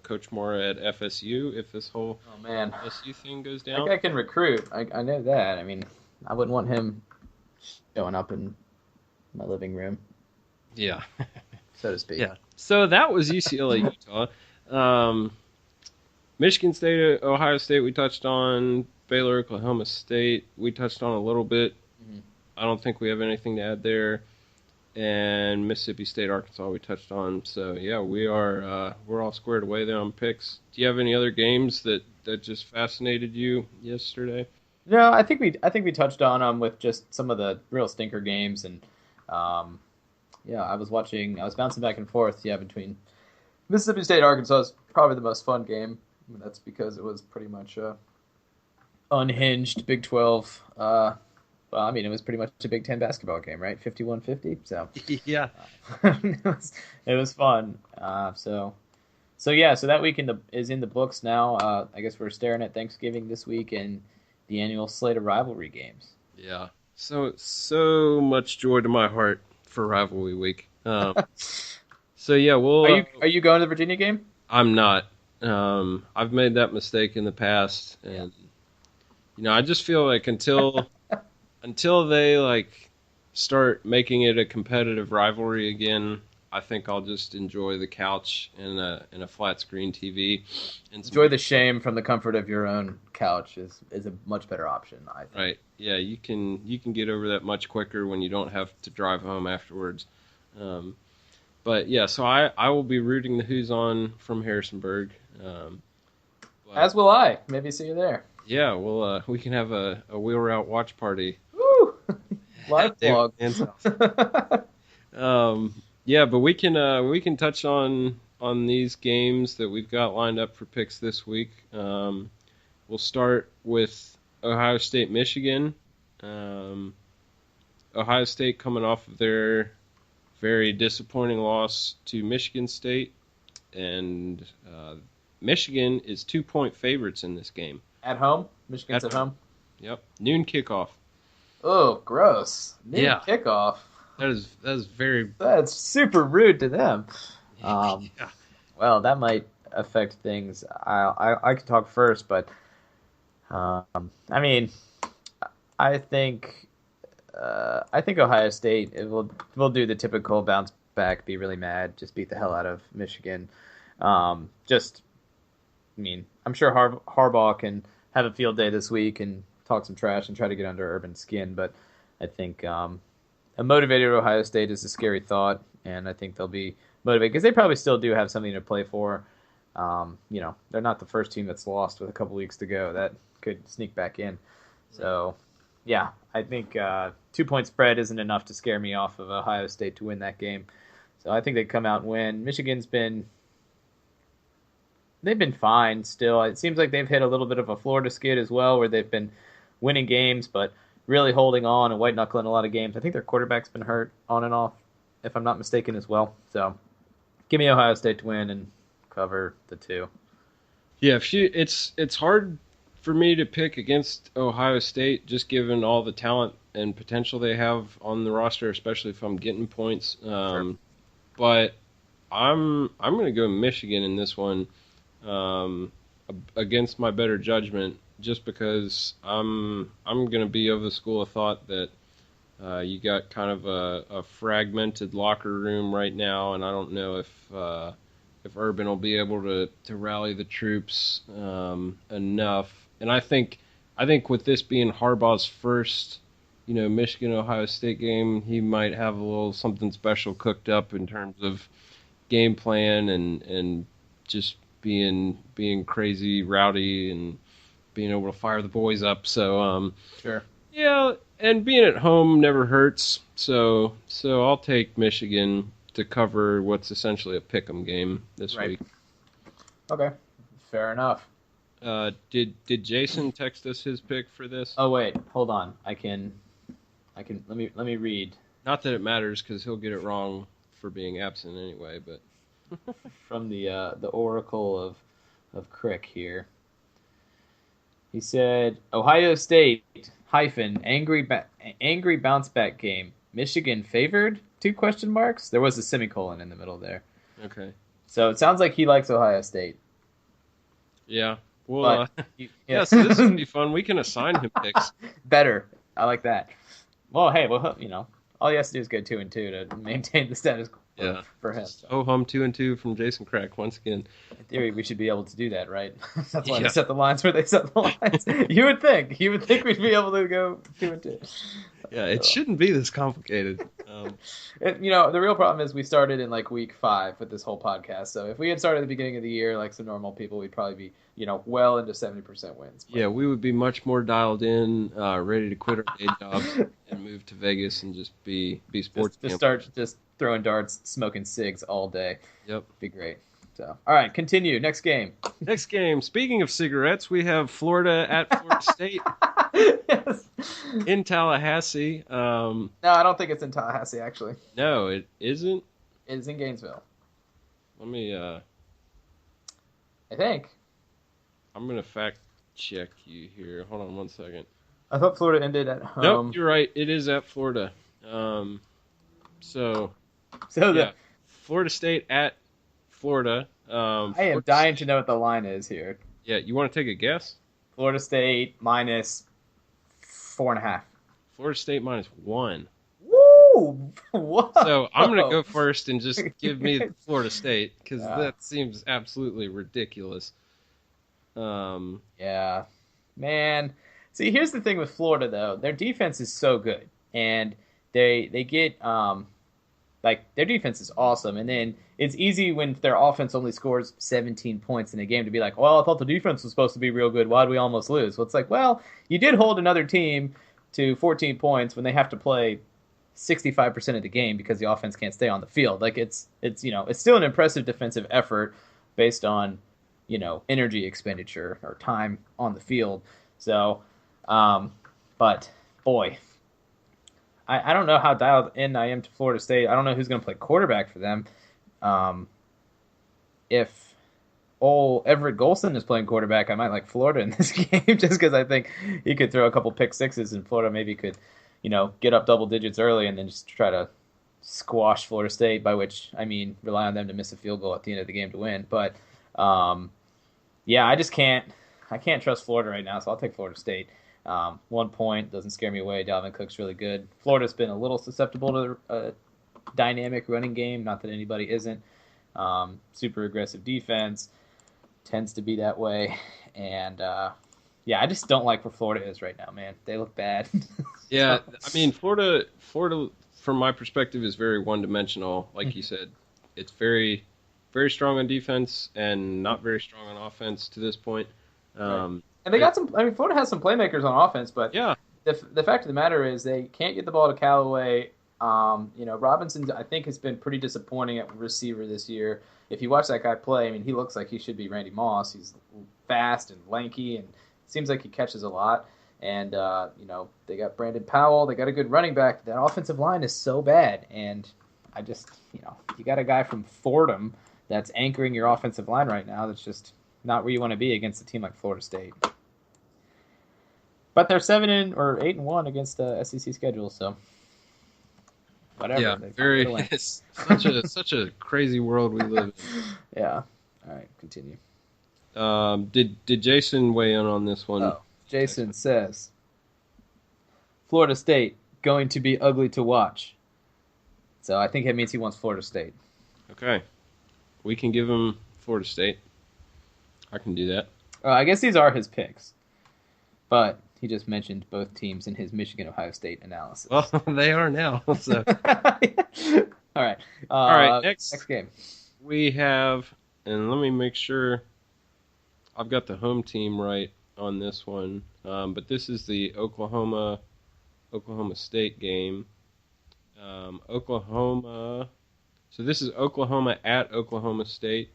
Coach Mora at FSU if this whole FSU thing goes down. That guy can recruit. I know that. I wouldn't want him showing up in my living room. Yeah, so to speak. Yeah. So that was UCLA Utah. Michigan State, Ohio State, we touched on. Baylor, Oklahoma State, we touched on a little bit. Mm-hmm. I don't think we have anything to add there. And Mississippi State, Arkansas, we touched on. So yeah, we're all squared away there on picks. Do you have any other games that just fascinated you yesterday? No, I think we touched on them with just some of the real stinker games, and I was bouncing back and forth. Yeah, between Mississippi State, Arkansas is probably the most fun game. That's because it was pretty much unhinged Big 12. It was pretty much a Big 10 basketball game, right? 51-50. So yeah, it was fun. So that week is in the books now. I guess we're staring at Thanksgiving this week and the annual slate of rivalry games. Yeah. So much joy to my heart for rivalry week. So yeah, we'll. Are you going to the Virginia game? I'm not. I've made that mistake in the past, and I just feel like until they like start making it a competitive rivalry again, I think I'll just enjoy the couch and a flat screen TV. And Enjoy the shame from the comfort of your own couch is a much better option, I think. Right. Yeah, you can get over that much quicker when you don't have to drive home afterwards. But yeah, so I will be rooting the Who's on from Harrisonburg. As will I. Maybe see you there. Yeah, well, we can have a wheel route watch party. Woo! Live blog. Yeah, but we can touch on these games that we've got lined up for picks this week. We'll start with Ohio State, Michigan. Ohio State coming off of their very disappointing loss to Michigan State, and Michigan is 2-point favorites in this game. At home? Michigan's at home? Yep. Noon kickoff. Oh, gross. Noon kickoff. That is very... That's super rude to them. Well, that might affect things. I could talk first, but I mean, I think Ohio State will do the typical bounce back, be really mad, just beat the hell out of Michigan. I'm sure Harbaugh can have a field day this week and talk some trash and try to get under Urban's skin, but I think a motivated Ohio State is a scary thought, and I think they'll be motivated because they probably still do have something to play for. They're not the first team that's lost with a couple weeks to go. That could sneak back in. So, yeah, I think 2-point spread isn't enough to scare me off of Ohio State to win that game. So I think they come out and win. Michigan's they've been fine still. It seems like they've hit a little bit of a Florida skid as well, where they've been winning games, but really holding on and white-knuckling a lot of games. I think their quarterback's been hurt on and off, if I'm not mistaken, as well. So give me Ohio State to win and cover the 2. Yeah, it's hard for me to pick against Ohio State, just given all the talent and potential they have on the roster, especially if I'm getting points. Sure. But I'm going to go Michigan in this one against my better judgment, just because I'm going to be of the school of thought that you got kind of a fragmented locker room right now, and I don't know if Urban will be able to rally the troops enough. And I think with this being Harbaugh's first, Michigan-Ohio State game, he might have a little something special cooked up in terms of game plan and just being crazy rowdy and being able to fire the boys up. So sure. Yeah, and being at home never hurts. So I'll take Michigan to cover what's essentially a pick'em game this week. Okay, fair enough. Did Jason text us his pick for this? Oh wait, hold on. I can. Let me read. Not that it matters, because he'll get it wrong for being absent anyway. But from the Oracle of Crick here. He said Ohio State - angry bounce back game. Michigan favored? 2 question marks. There was a semicolon in the middle there. Okay. So it sounds like he likes Ohio State. Yeah. Well, yeah. So this would be fun. We can assign him picks. Better. I like that. Well, hey, all he has to do is go 2-2 to maintain the status quo for him. So. Oh, hum 2-2 from Jason Crack once again. In theory, we should be able to do that, right? That's why they set the lines where they set the lines. You would think we'd be able to go 2-2. Yeah, it shouldn't be this complicated. The real problem is we started in week 5 with this whole podcast. So if we had started at the beginning of the year like some normal people, we'd probably be well into 70% wins. Yeah, we would be much more dialed in, ready to quit our day jobs and move to Vegas and just be sports. Just start throwing darts, smoking cigs all day. Yep, be great. So, all right, continue. Next game. Speaking of cigarettes, we have Florida at Florida State. Yes. In Tallahassee. No, I don't think it's in Tallahassee, actually. No, it isn't? It's in Gainesville. Let me, I think. I'm going to fact check you here. Hold on one second. I thought Florida ended at home. Nope, you're right. It is at Florida. So So yeah, Florida State at Florida. I am Florida dying State- to know what the line is here. Yeah, you want to take a guess? Florida State minus 4.5. Florida State -1. Woo! Whoa! So I'm going to go first and just give me Florida State because that seems absolutely ridiculous. Yeah, man. See, here's the thing with Florida though. Their defense is so good, and they get like their defense is awesome, and then it's easy when their offense only scores 17 points in a game to be like, well, I thought the defense was supposed to be real good. Why did we almost lose? Well, it's like, well, you did hold another team to 14 points when they have to play 65% of the game because the offense can't stay on the field. Like it's still an impressive defensive effort based on energy expenditure or time on the field. So, but boy, I don't know how dialed in I am to Florida State. I don't know who's going to play quarterback for them. If Everett Golson is playing quarterback, I might like Florida in this game just because I think he could throw a couple pick sixes and Florida maybe could, get up double digits early and then just try to squash Florida State, by which I mean rely on them to miss a field goal at the end of the game to win. But yeah, I can't trust Florida right now, so I'll take Florida State. 1 point doesn't scare me away. Dalvin Cook's really good. Florida's been a little susceptible to a dynamic running game. Not that anybody isn't. Super aggressive defense tends to be that way, and yeah, I just don't like where Florida is right now, man. They look bad. Yeah, I mean Florida, from my perspective, is very one-dimensional. Like you said, it's very, very strong on defense and not very strong on offense to this point. Right. And they got some. I mean, Florida has some playmakers on offense, but yeah, the fact of the matter is they can't get the ball to Callaway. Robinson, I think, has been pretty disappointing at receiver this year. If you watch that guy play, I mean, he looks like he should be Randy Moss. He's fast and lanky, and it seems like he catches a lot. And they got Brandon Powell. They got a good running back. That offensive line is so bad, and I just, you got a guy from Fordham that's anchoring your offensive line right now. That's just not where you want to be against a team like Florida State. But they're 8-1 against the SEC schedule, so whatever. Yeah, very. It's such a crazy world we live in. Yeah. All right, continue. Did Jason weigh in on this one? Oh, Jason says, Florida State going to be ugly to watch. So I think it means he wants Florida State. Okay, we can give him Florida State. I can do that. I guess these are his picks, but he just mentioned both teams in his Michigan-Ohio State analysis. Well, they are now. So. All right. All right. Next game. We have, and let me make sure I've got the home team right on this one. But this is the Oklahoma State game. Oklahoma. So this is Oklahoma at Oklahoma State.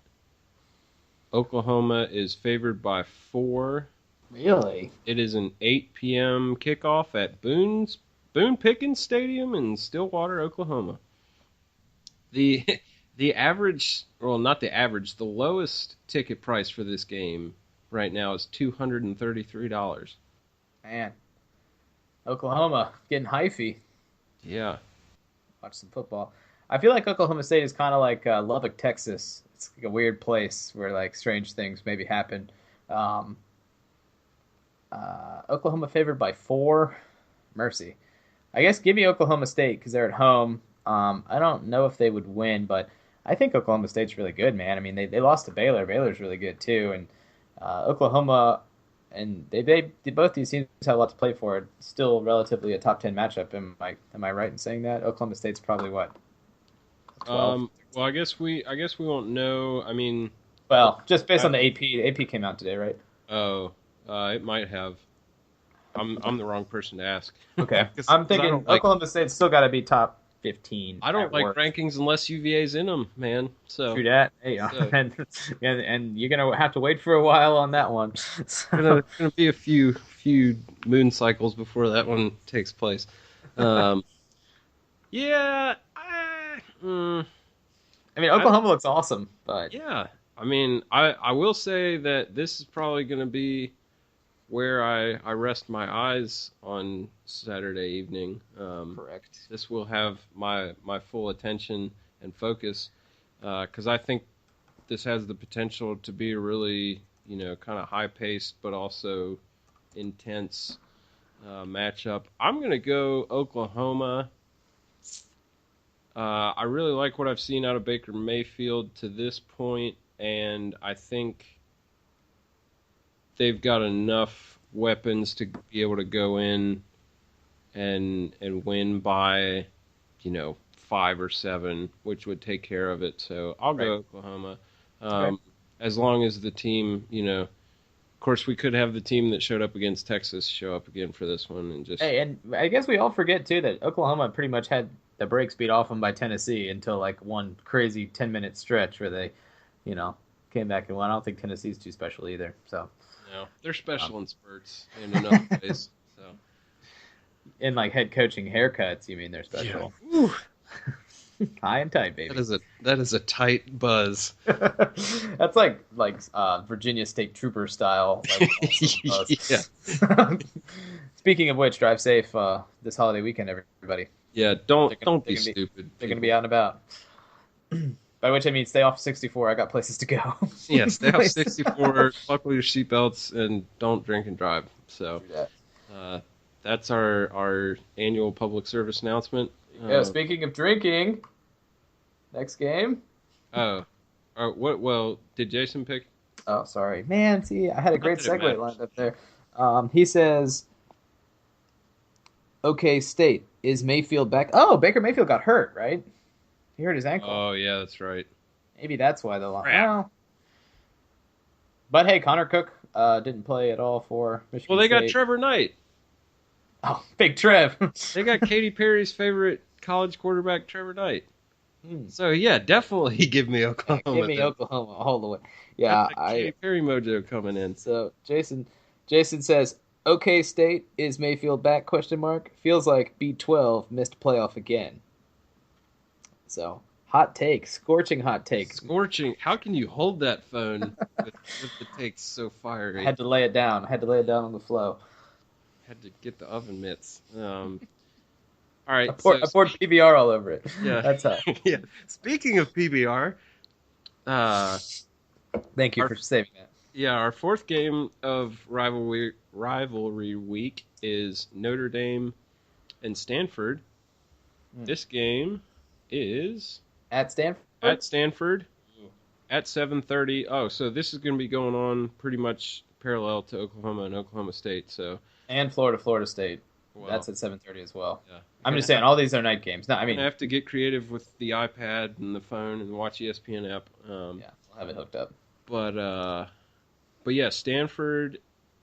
Oklahoma is favored by 4. Really? It is an 8 p.m. kickoff at Boone Pickens Stadium in Stillwater, Oklahoma. The average, well, not the average, the lowest ticket price for this game right now is $233. Man, Oklahoma getting hyphy. Yeah. Watch some football. I feel like Oklahoma State is kind of like Lubbock, Texas. It's like a weird place where like strange things maybe happen. Oklahoma favored by 4. Mercy. I guess give me Oklahoma State because they're at home. I don't know if they would win, but I think Oklahoma State's really good, man. I mean, they lost to Baylor. Baylor's really good too, and Oklahoma and they both these teams have a lot to play for. It's still relatively a top 10 matchup. Am I right in saying that? Oklahoma State's probably what? 12? Well, I guess we won't know. I mean, well, just based on the AP. The AP came out today, right? Oh, it might have. I'm the wrong person to ask. Okay, I'm thinking Oklahoma State's still got to be top 15. I don't like rankings unless UVA's in them, man. So true that. Hey, so. and you're gonna have to wait for a while on that one. Gonna be a few moon cycles before that one takes place. Yeah. I mean, Oklahoma looks awesome, but yeah. I mean, I will say that this is probably going to be where I rest my eyes on Saturday evening. Correct. This will have my full attention and focus because I think this has the potential to be a really, kind of high-paced but also intense matchup. I'm going to go Oklahoma. I really like what I've seen out of Baker Mayfield to this point, and I think they've got enough weapons to be able to go in and win by, 5 or 7, which would take care of it. So I'll go Oklahoma. As long as the team, of course, we could have the team that showed up against Texas show up again for this one and just. Hey, and I guess we all forget too that Oklahoma pretty much had the brakes beat off them by Tennessee until like one crazy 10-minute stretch where they, came back and won. I don't think Tennessee's too special either. So. No, they're special in spurts and in other ways. So. In like head coaching haircuts, you mean they're special? Yeah. High and tight, baby. That is a tight buzz. That's like Virginia State Trooper style. Like, yeah. Speaking of which, drive safe this holiday weekend, everybody. Yeah, don't be stupid. They're going to be out and about. By which I mean stay off 64. I got places to go. Yeah, stay off 64. Buckle your seatbelts and don't drink and drive. So that's our annual public service announcement. Yeah, speaking of drinking, next game. What? Well, did Jason pick? Oh, sorry, man. See, I had a great segue lined up there. He says, "Okay, State, is Mayfield back?" Oh, Baker Mayfield got hurt, right? He hurt his ankle. Oh yeah, that's right. Maybe that's why the line. Well, but hey, Connor Cook didn't play at all for Michigan. Well, they State. got Trevor Knight. Oh, Big Trev. They got Katy Perry's favorite college quarterback, Trevor Knight. So yeah, definitely give me Oklahoma. Give me Oklahoma all the way. Yeah, Katy Perry mojo coming in. So Jason says, "Okay, State, is Mayfield back?" ? Feels like B12 missed playoff again. So hot take, scorching hot take. Scorching. How can you hold that phone with the takes so fiery? I had to lay it down. on the flow. Had to get the oven mitts. All right. I poured PBR all over it. Yeah. That's how. Yeah. Speaking of PBR, thank you for saving that. Yeah, our fourth game of rivalry week is Notre Dame and Stanford. This game is at Stanford. At 7:30. Oh, so this is going to be going on pretty much parallel to Oklahoma and Oklahoma State. So. And Florida State. Well, that's at 7:30 as well. Yeah. I'm just saying, all these are night games. No, I mean, I have to get creative with the iPad and the phone and watch ESPN app. I'll have it hooked up. But yeah, Stanford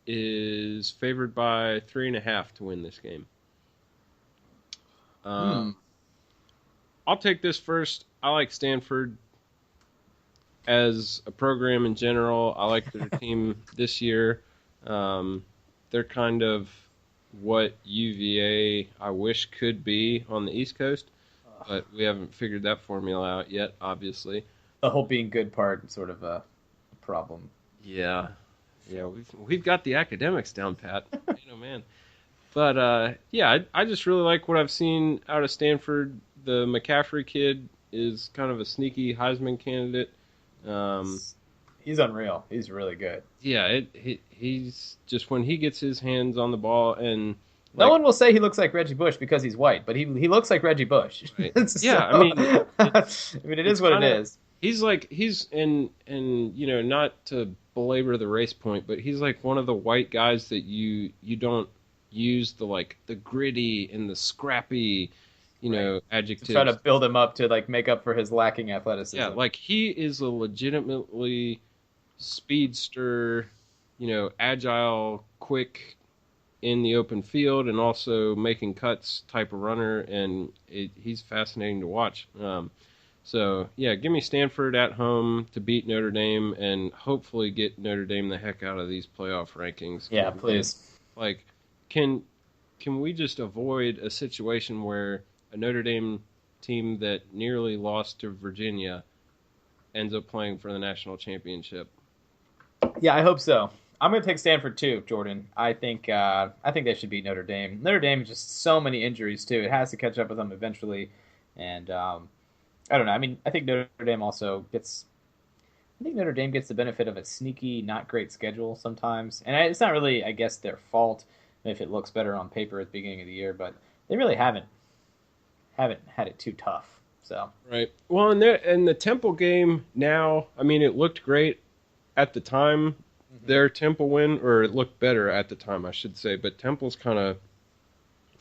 is favored by 3.5 to win this game. I'll take this first. I like Stanford as a program in general. I like their team this year. They're kind of what UVA I wish could be on the East Coast, but we haven't figured that formula out yet, obviously. The whole being good part sort of a problem. Yeah, we've got the academics down pat, man. But yeah, I just really like what I've seen out of Stanford. The McCaffrey kid is kind of a sneaky Heisman candidate. He's unreal. He's really good. Yeah, he's just when he gets his hands on the ball and no one will say he looks like Reggie Bush because he's white, but he looks like Reggie Bush. Right. Yeah, I mean, it is what it is. He's and not to belabor the race point, but he's like one of the white guys that you don't use the gritty and the scrappy, adjectives. To try to build him up to make up for his lacking athleticism. Yeah, he is a legitimately speedster, agile, quick in the open field and also making cuts type of runner, and he's fascinating to watch. So, yeah, give me Stanford at home to beat Notre Dame and hopefully get Notre Dame the heck out of these playoff rankings. Yeah, please. Can we just avoid a situation where a Notre Dame team that nearly lost to Virginia ends up playing for the national championship? Yeah, I hope so. I'm going to take Stanford too, Jordan. I think they should beat Notre Dame. Notre Dame just so many injuries too. It has to catch up with them eventually, and I don't know. I mean, I think Notre Dame also gets. I think Notre Dame gets the benefit of a sneaky, not great schedule sometimes, and it's not really, I guess, their fault if it looks better on paper at the beginning of the year, but they really haven't had it too tough. So Right. Well, in the Temple game now, I mean, it looked great at the time. Their Temple win, or it looked better at the time, I should say, but Temple's kind of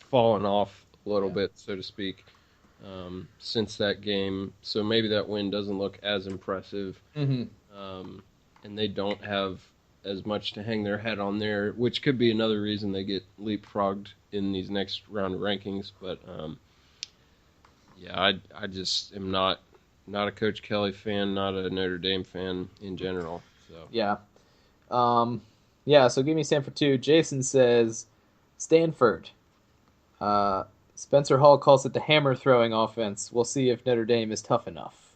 fallen off a little bit, so to speak, since that game. So maybe that win doesn't look as impressive, and they don't have as much to hang their head on there, which could be another reason they get leapfrogged in these next round of rankings. But yeah, I just am not a Coach Kelly fan, not a Notre Dame fan in general. So yeah. So give me Stanford too. Jason says Stanford. Spencer Hall calls it the hammer throwing offense. We'll see if Notre Dame is tough enough.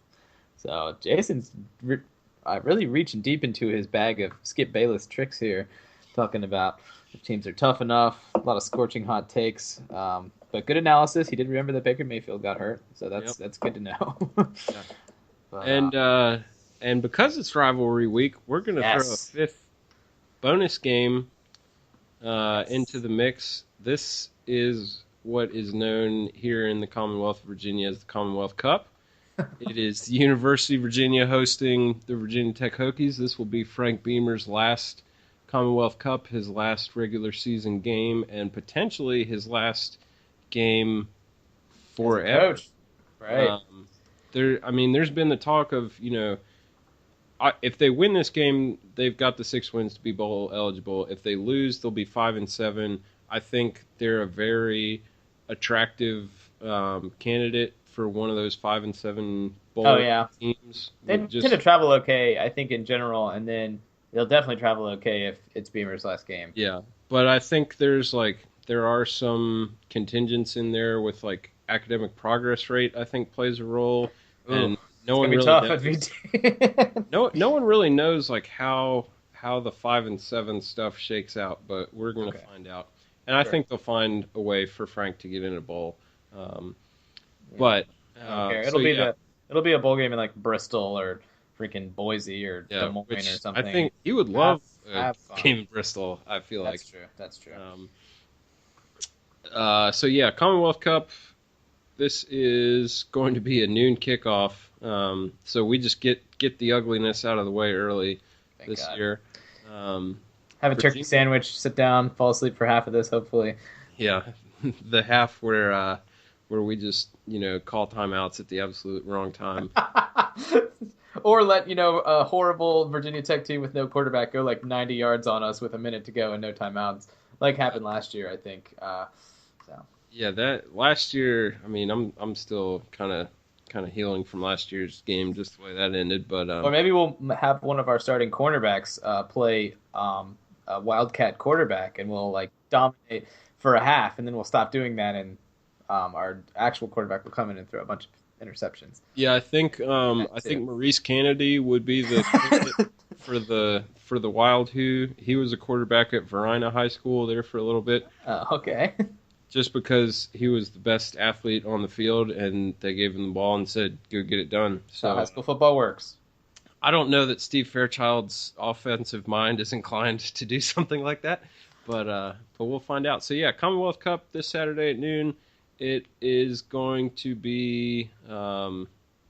So Jason's really reaching deep into his bag of Skip Bayless tricks here, talking about if teams are tough enough. A lot of scorching hot takes, but good analysis. He did remember that Baker Mayfield got hurt, so that's good to know. Yeah. But, and because it's rivalry week, we're going to throw a fifth bonus game into the mix. This is what is known here in the Commonwealth of Virginia as the Commonwealth Cup. It is the University of Virginia hosting the Virginia Tech Hokies. This will be Frank Beamer's last Commonwealth Cup, his last regular season game, and potentially his last game forever. Coach. Right. There's been the talk of, if they win this game, they've got the 6 wins to be bowl eligible. If they lose, they'll be 5-7. I think they're a very attractive candidate for one of those 5-7 bowl teams. They tend to travel okay, I think, in general, and then they'll definitely travel okay if it's Beamer's last game. Yeah, but I think there are some contingents in there with academic progress rate. I think plays a role, and no one really knows. No one really knows how the 5-7 stuff shakes out, but we're going to find out. And I think they'll find a way for Frank to get in a bowl. But it'll be a bowl game in Bristol or freaking Boise or Des Moines or something. I think he would love a game in Bristol. I feel that's true. Commonwealth Cup. This is going to be a noon kickoff. So we just get the ugliness out of the way early this year. Have a turkey sandwich, sit down, fall asleep for half of this, hopefully. Yeah, the half where we just call timeouts at the absolute wrong time, or let a horrible Virginia Tech team with no quarterback go 90 yards on us with a minute to go and no timeouts, like happened last year, I think. Yeah, that last year. I mean, I'm still kind of healing from last year's game, just the way that ended. But or maybe we'll have one of our starting cornerbacks play a Wildcat quarterback, and we'll dominate for a half, and then we'll stop doing that, and our actual quarterback will come in and throw a bunch of interceptions. Yeah, I think Maurice Kennedy would be the candidate for the Wild Who. He was a quarterback at Verina High School there for a little bit. Okay. Just because he was the best athlete on the field, and they gave him the ball and said, "Go get it done." So high school football works. I don't know that Steve Fairchild's offensive mind is inclined to do something like that, but we'll find out. So yeah, Commonwealth Cup this Saturday at noon. It is going to be on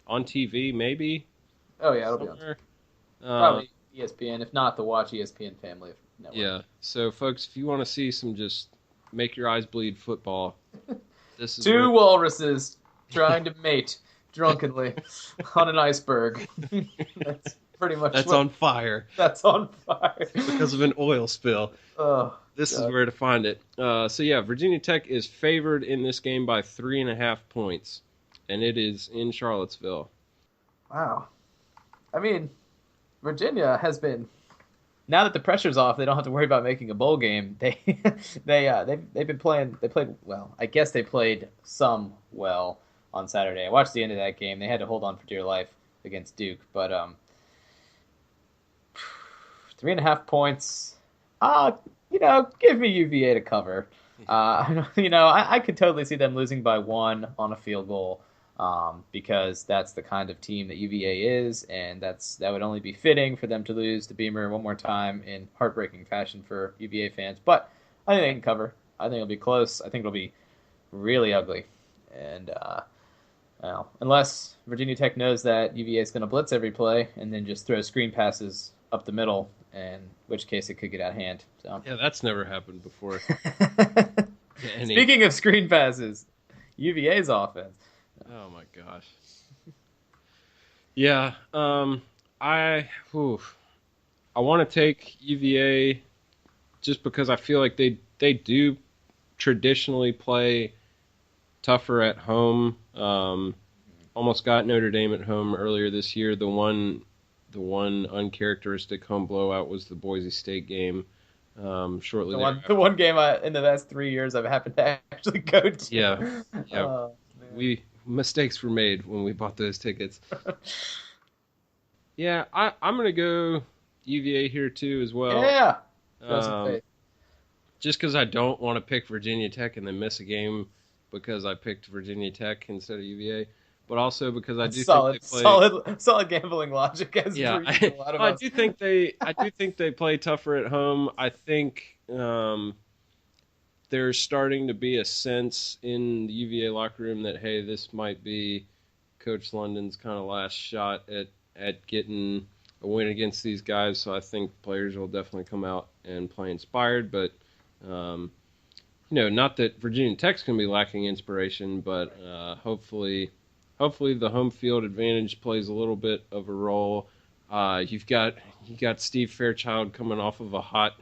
TV, maybe. Oh yeah, it'll somewhere. Be on. Probably ESPN, if not the Watch ESPN family network. Yeah. So folks, if you want to see some just make your eyes bleed football, this is two walruses trying to mate drunkenly on an iceberg. That's pretty much on fire. That's on fire because of an oil spill. Oh, this is where to find it. Virginia Tech is favored in this game by 3.5 points, and it is in Charlottesville. Wow. I mean, Virginia has been. Now that the pressure's off, they don't have to worry about making a bowl game. They've been playing. They played well. I guess they played some well on Saturday. I watched the end of that game. They had to hold on for dear life against Duke, but 3.5 points. Give me UVA to cover. I could totally see them losing by 1 on a field goal, because that's the kind of team that UVA is, and that would only be fitting for them to lose to Beamer one more time in heartbreaking fashion for UVA fans. But I think they can cover. I think it'll be close. I think it'll be really ugly, and unless Virginia Tech knows that UVA is going to blitz every play and then just throw screen passes up the middle, in which case it could get out of hand. So Yeah, that's never happened before. Speaking of screen passes, UVA's offense. Oh my gosh. Yeah, I want to take UVA just because I feel like they do traditionally play tougher at home. Almost got Notre Dame at home earlier this year. The one uncharacteristic home blowout was the Boise State game. Shortly the one game in the last 3 years I've happened to actually go to. Yeah. Mistakes were made when we bought those tickets. Yeah, I'm gonna go UVA here too as well. Yeah. Just because I don't want to pick Virginia Tech and then miss a game because I picked Virginia Tech instead of UVA. But also because I do think they play solid gambling logic. As yeah, a lot of I us. do think they play tougher at home. I think there's starting to be a sense in the UVA locker room that hey, this might be Coach London's kind of last shot at getting a win against these guys. So I think players will definitely come out and play inspired. But not that Virginia Tech's going to be lacking inspiration, but hopefully the home field advantage plays a little bit of a role. You got Steve Fairchild coming off of a hot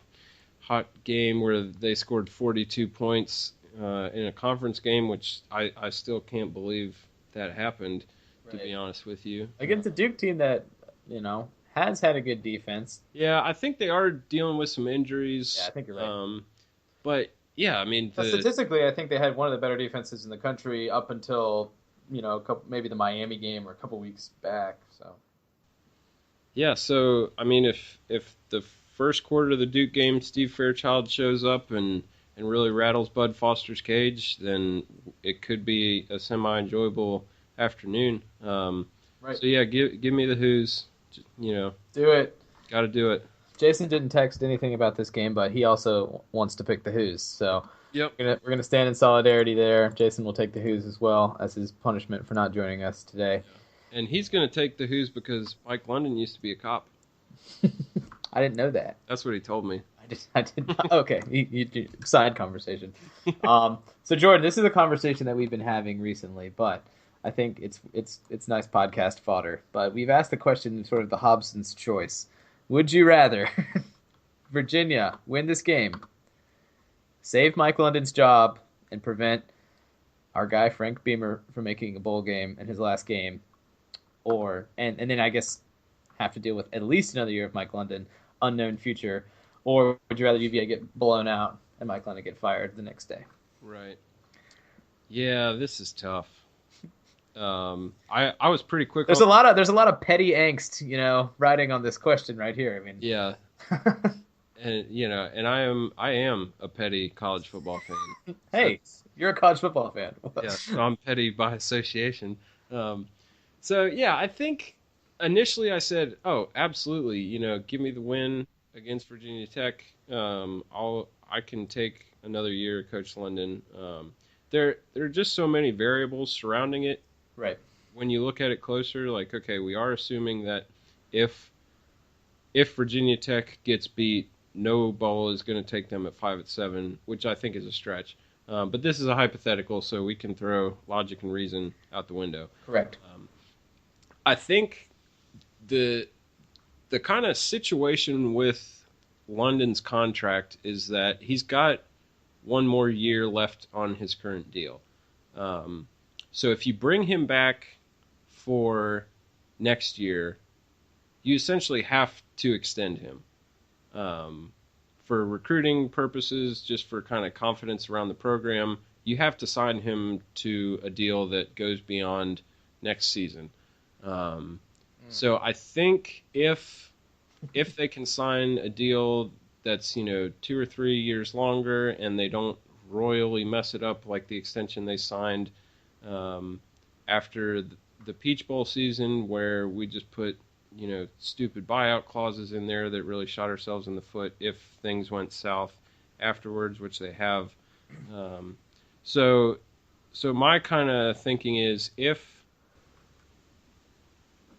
game where they scored 42 points in a conference game, which I still can't believe that happened, to be honest with you. Against a Duke team that, has had a good defense. Yeah, I think they are dealing with some injuries. Yeah, I think you're right. But, yeah, I mean... statistically, I think they had one of the better defenses in the country up until... maybe the Miami game or a couple weeks back. So, yeah. So, I mean, if the first quarter of the Duke game, Steve Fairchild shows up and really rattles Bud Foster's cage, then it could be a semi-enjoyable afternoon. Right. So, yeah, give me the Who's. Do it. Got to do it. Jason didn't text anything about this game, but he also wants to pick the Who's. So. Yep. We're gonna stand in solidarity there. Jason will take the Who's as well as his punishment for not joining us today. And he's gonna take the Who's because Mike London used to be a cop. I didn't know that. That's what he told me. I did. Okay, you side conversation. So Jordan, this is a conversation that we've been having recently, but I think it's nice podcast fodder. But we've asked the question, sort of the Hobson's choice: would you rather Virginia win this game, save Mike London's job, and prevent our guy Frank Beamer from making a bowl game in his last game, and then I guess have to deal with at least another year of Mike London, unknown future, or would you rather UVA get blown out and Mike London get fired the next day? Right. Yeah, this is tough. I was pretty quick. There's a lot of petty angst, riding on this question right here. I mean, yeah. And I am a petty college football fan. Hey, you're a college football fan. Yeah, so I'm petty by association. So yeah, I think initially I said, oh, absolutely, give me the win against Virginia Tech. I can take another year of Coach London. There are just so many variables surrounding it. Right. When you look at it closer, like, okay, we are assuming that if Virginia Tech gets beat, no bowl is going to take them at 5-7, which I think is a stretch. But this is a hypothetical, so we can throw logic and reason out the window. Correct. I think the kind of situation with London's contract is that he's got one more year left on his current deal. So if you bring him back for next year, you essentially have to extend him. For recruiting purposes, just for kind of confidence around the program, you have to sign him to a deal that goes beyond next season. So I think if they can sign a deal that's 2 or 3 years longer, and they don't royally mess it up like the extension they signed after the Peach Bowl season, where we just put stupid buyout clauses in there that really shot ourselves in the foot if things went south afterwards, which they have. So my kind of thinking is if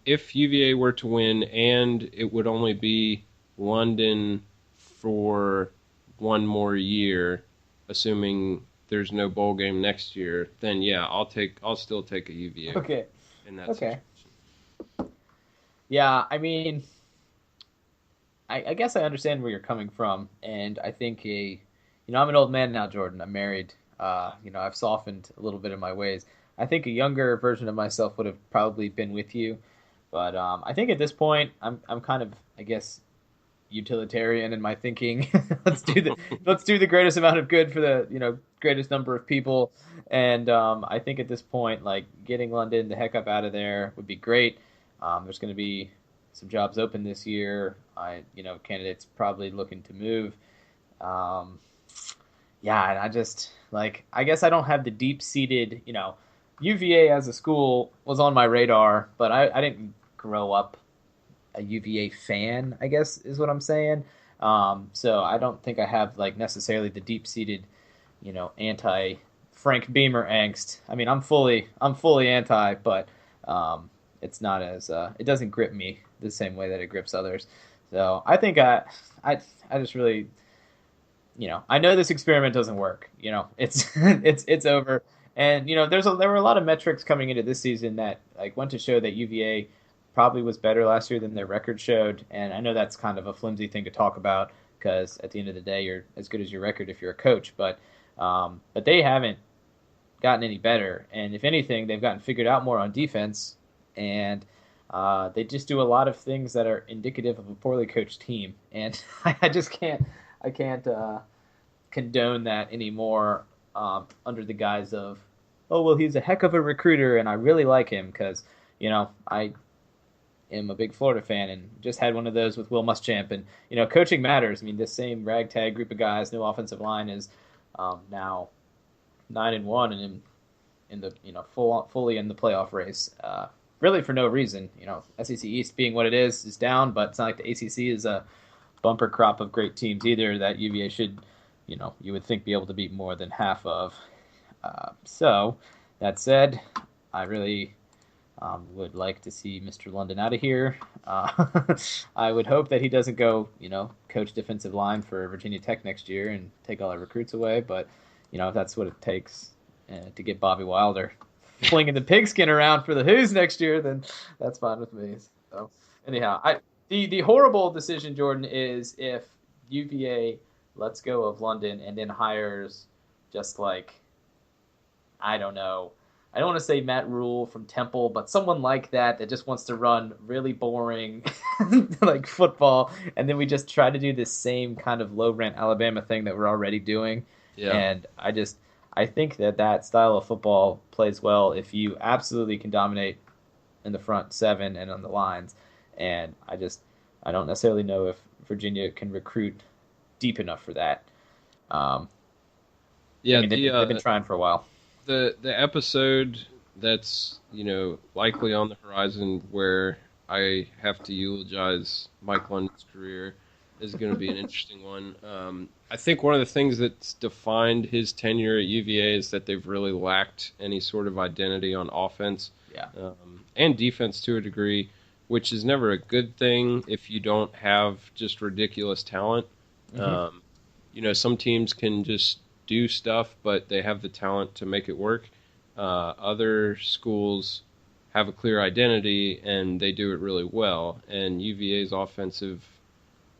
UVA were to win and it would only be London for one more year, assuming there's no bowl game next year, then yeah, I'll still take a UVA. Okay. In that situation. Yeah, I mean, I guess I understand where you're coming from, and I think I'm an old man now, Jordan. I'm married. I've softened a little bit in my ways. I think a younger version of myself would have probably been with you, but I think at this point I'm kind of, I guess, utilitarian in my thinking. let's do the greatest amount of good for the greatest number of people, and I think at this point, like, getting London the heck up out of there would be great. There's going to be some jobs open this year. Candidates probably looking to move. And I just, I guess I don't have the deep-seated, UVA as a school was on my radar, but I didn't grow up a UVA fan, I guess is what I'm saying. So I don't think I have, necessarily the deep-seated, anti-Frank Beamer angst. I mean, I'm fully anti, but it's not as it doesn't grip me the same way that it grips others. So I think I just really, I know this experiment doesn't work. It's it's over. And there were a lot of metrics coming into this season that went to show that UVA probably was better last year than their record showed. And I know that's kind of a flimsy thing to talk about because at the end of the day, you're as good as your record if you're a coach. But they haven't gotten any better. And if anything, they've gotten figured out more on defense. And they just do a lot of things that are indicative of a poorly coached team, and I can't condone that anymore under the guise of, oh well, he's a heck of a recruiter and I really like him because I am a big Florida fan and just had one of those with Will Muschamp, and coaching matters. I mean, this same ragtag group of guys, no offensive line, is now 9-1 and in the fully in the playoff race. Really for no reason. SEC East being what it is down, but it's not like the ACC is a bumper crop of great teams either that UVA should, you would think be able to beat more than half of. So, that said, I really would like to see Mr. London out of here. I would hope that he doesn't go, coach defensive line for Virginia Tech next year and take all our recruits away, but, if that's what it takes to get Bobby Wilder flinging the pigskin around for the Who's next year, then that's fine with me. So anyhow, the horrible decision, Jordan, is if UVA lets go of London and then hires just I don't know. I don't want to say Matt Rule from Temple, but someone like that just wants to run really boring football, and then we just try to do this same kind of low-rent Alabama thing that we're already doing. Yeah. And I think that style of football plays well if you absolutely can dominate in the front seven and on the lines. And I don't necessarily know if Virginia can recruit deep enough for that. They've been trying for a while. The episode that's likely on the horizon where I have to eulogize Mike London's career is going to be an interesting one. I think one of the things that's defined his tenure at UVA is that they've really lacked any sort of identity on offense, and defense to a degree, which is never a good thing if you don't have just ridiculous talent. Mm-hmm. Some teams can just do stuff, but they have the talent to make it work. Other schools have a clear identity, and they do it really well. And UVA's offensive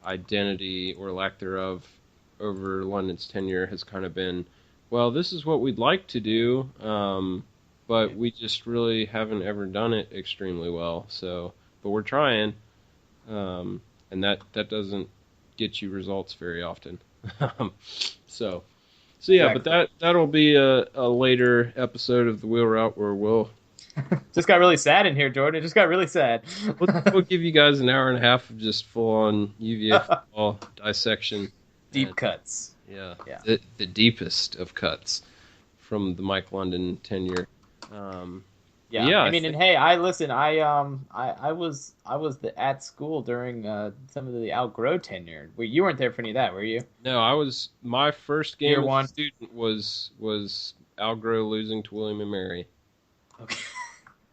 identity, or lack thereof, over London's tenure has kind of been, well, this is what we'd like to do, but we just really haven't ever done it extremely well. So, but we're trying, and that doesn't get you results very often. So yeah, exactly. But that'll be a later episode of the Wheel Route where we'll. Just got really sad in here, Jordan. It just got really sad. We'll give you guys an hour and a half of just full-on UVA football dissection. Deep cuts. Yeah. Yeah. The deepest of cuts from the Mike London tenure. Yeah, Yeah, I mean, and hey, I was at school during some of the Outgrow tenure. Where you weren't there for any of that, were you? no, my first Year game as one. a student was Algro losing to William and Mary. Okay,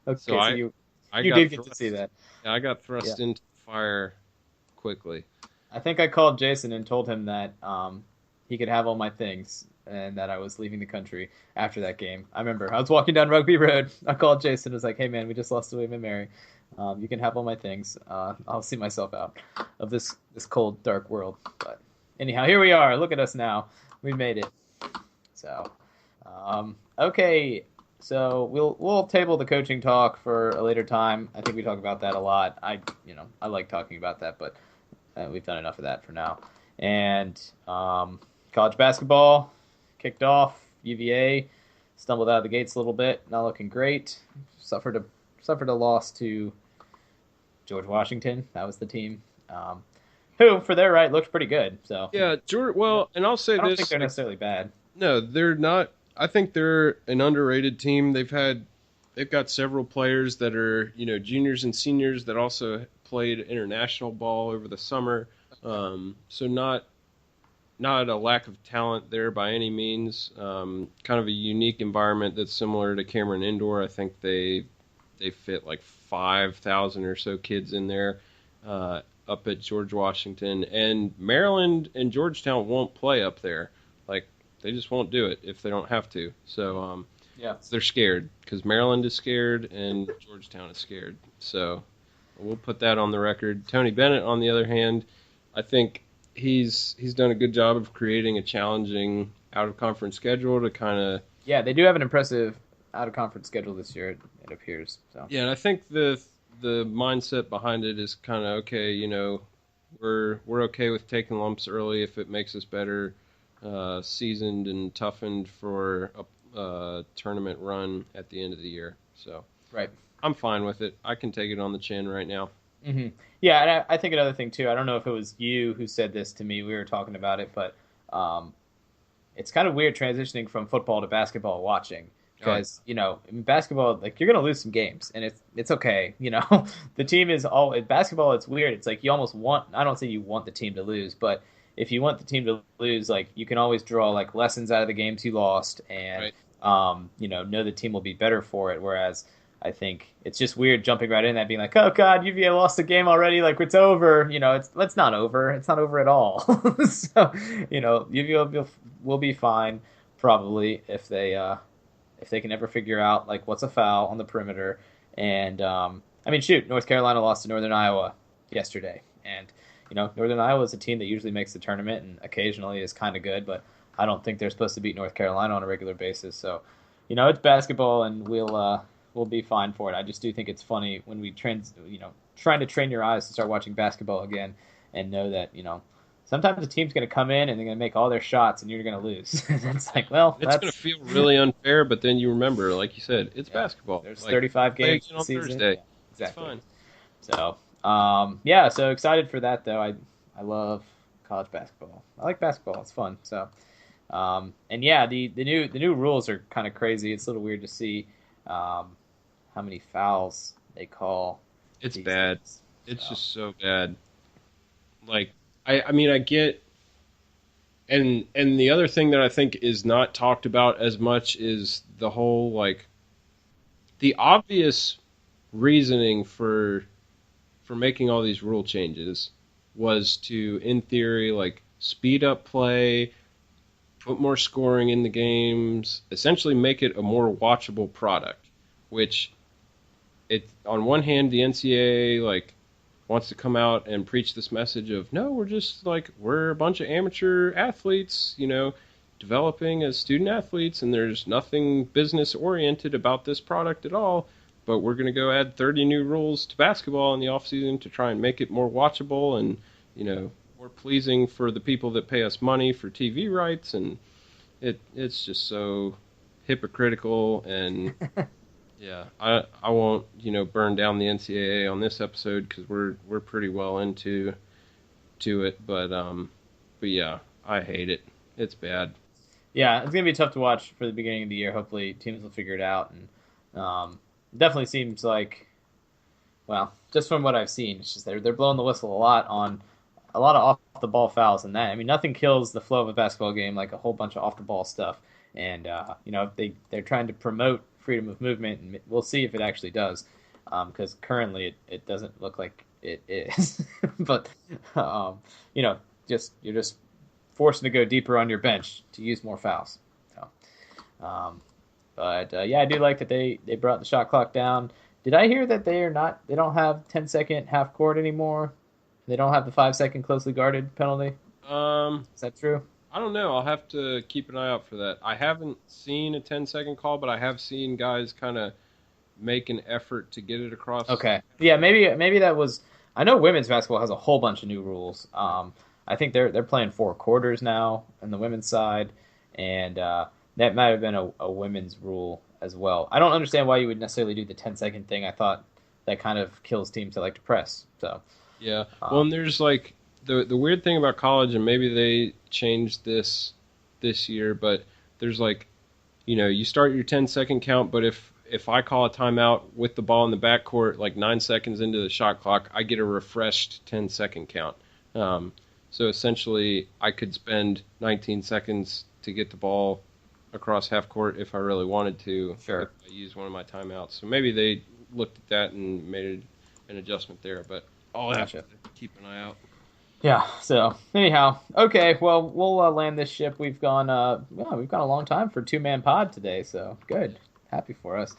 So okay, so I you got did get to see thrust. that. I got Yeah, thrust into the fire quickly. I think I called Jason and told him that he could have all my things and that I was leaving the country after that game. I remember I was walking down Rugby Road. I called Jason. Was like, "Hey man, we just lost to William and Mary. You can have all my things. I'll see myself out of this cold, dark world." But anyhow, here we are. Look at us now. We made it. So, okay. So we'll table the coaching talk for a later time. I think we talk about that a lot. I like talking about that, but we've done enough of that for now. And college basketball kicked off. UVA stumbled out of the gates a little bit. Not looking great. Suffered a loss to George Washington. That was the team. Who, for their right, looked pretty good. So Yeah, George. Well, and I'll say I don't this: think they're necessarily bad. no, they're not. I think they're an underrated team. They've got several players that are juniors and seniors that also played international ball over the summer. So not a lack of talent there by any means. Kind of a unique environment that's similar to Cameron Indoor. I think they fit like 5,000 or so kids in there up at George Washington. And Maryland and Georgetown won't play up there. Like, they just won't do it if they don't have to. So Yeah. they're scared because Maryland is scared and Georgetown is scared. So we'll put that on the record. Tony Bennett, on the other hand, I think he's done a good job of creating a challenging out-of-conference schedule to kind of... Yeah, they do have an impressive out-of-conference schedule this year, it appears. So Yeah, and I think the mindset behind it is kind of, okay, we're okay with taking lumps early if it makes us better seasoned and toughened for a tournament run at the end of the year. So right. I'm fine with it. I can take it on the chin right now. Mm-hmm. Yeah, and I think another thing too. I don't know if it was you who said this to me. We were talking about it, but it's kind of weird transitioning from football to basketball watching because in basketball, like, you're gonna lose some games, and it's okay. The team is all in basketball. It's weird. It's like you almost want. I don't say you want the team to lose, but if you want the team to lose, like, you can always draw like lessons out of the games you lost, and know the team will be better for it. Whereas I think it's just weird jumping right in that, being like, oh God, UVA lost the game already, like, it's over. It's not over. It's not over at all. So UVA will be fine probably if they can ever figure out like what's a foul on the perimeter. And shoot, North Carolina lost to Northern Iowa yesterday, and Northern Iowa is a team that usually makes the tournament and occasionally is kind of good, but I don't think they're supposed to beat North Carolina on a regular basis. So it's basketball, and we'll be fine for it. I just do think it's funny when we trying to train your eyes to start watching basketball again and know that, sometimes a team's going to come in and they're going to make all their shots and you're going to lose. It's like, well, it's going to feel really unfair, but then you remember, like you said, it's basketball. There's 35 games on season. Thursday. Yeah, exactly. It's fine. So, so excited for that though. I love college basketball. I like basketball. It's fun. So, the new rules are kind of crazy. It's a little weird to see how many fouls they call. It's bad. Days. It's just so bad. Like, I get, and the other thing that I think is not talked about as much is the whole, like, the obvious reasoning for making all these rule changes was to, in theory, like, speed up play, put more scoring in the games, essentially make it a more watchable product, which on one hand, the NCAA, like, wants to come out and preach this message of, no, we're a bunch of amateur athletes, developing as student athletes, and there's nothing business oriented about this product at all, but we're going to go add 30 new rules to basketball in the offseason to try and make it more watchable and, more pleasing for the people that pay us money for TV rights, and it's just so hypocritical. And yeah, I won't burn down the NCAA on this episode because we're pretty well into it, but yeah, I hate it. It's bad. Yeah, it's gonna be tough to watch for the beginning of the year. Hopefully, teams will figure it out, and definitely seems like, well, just from what I've seen, it's just they're blowing the whistle a lot on a lot of off the ball fouls and that. I mean, nothing kills the flow of a basketball game like a whole bunch of off the ball stuff. And they're trying to promote freedom of movement, and we'll see if it actually does, because currently it doesn't look like it is. But you know, you're just forced to go deeper on your bench to use more fouls. So, yeah, I do like that they brought the shot clock down. Did I hear that they don't have 10-second half court anymore? They don't have the 5-second closely guarded penalty? Is that true? I don't know. I'll have to keep an eye out for that. I haven't seen a 10-second call, but I have seen guys kind of make an effort to get it across. Okay. Yeah, maybe that was. I know women's basketball has a whole bunch of new rules. I think they're playing 4 quarters now on the women's side, and that might have been a women's rule as well. I don't understand why you would necessarily do the 10-second thing. I thought that kind of kills teams that like to press. So yeah. Well, and there's like the weird thing about college, and maybe they changed this year, but there's like, you start your 10-second count, but if I call a timeout with the ball in the backcourt, like 9 seconds into the shot clock, I get a refreshed 10-second count. So essentially, I could spend 19 seconds to get the ball across half court if I really wanted to. Sure. If I used one of my timeouts. So maybe they looked at that and made an adjustment there, but I'll have to keep an eye out. Yeah. So anyhow, okay. Well, we'll land this ship. We've gone a long time for a 2-man pod today. So good. Happy for us.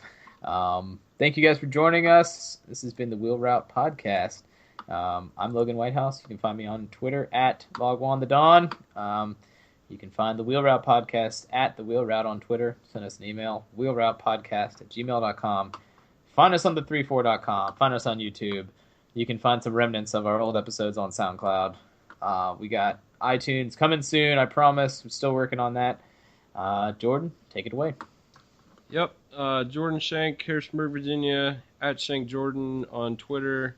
Thank you guys for joining us. This has been the Wheel Route Podcast. I'm Logan Whitehouse. You can find me on Twitter at LogWanTheDawn. You can find the Wheel Route Podcast at the Wheel Route on Twitter. Send us an email, wheelroutepodcast@gmail.com. Find us on the34.com. Find us on YouTube. You can find some remnants of our old episodes on SoundCloud. We got iTunes coming soon, I promise. We're still working on that. Jordan, take it away. Yep. Jordan Shank, Harrisonburg, Virginia, at Shank Jordan on Twitter.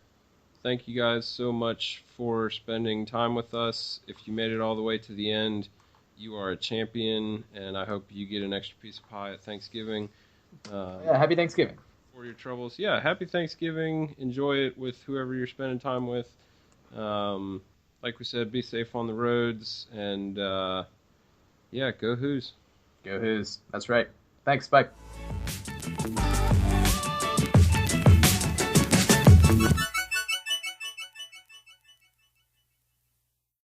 Thank you guys so much for spending time with us. If you made it all the way to the end, you are a champion, and I hope you get an extra piece of pie at Thanksgiving. Happy Thanksgiving. For your troubles. Yeah, happy Thanksgiving. Enjoy it with whoever you're spending time with. Like we said, be safe on the roads, and go Hoos. Go Hoos. That's right. Thanks. Bye.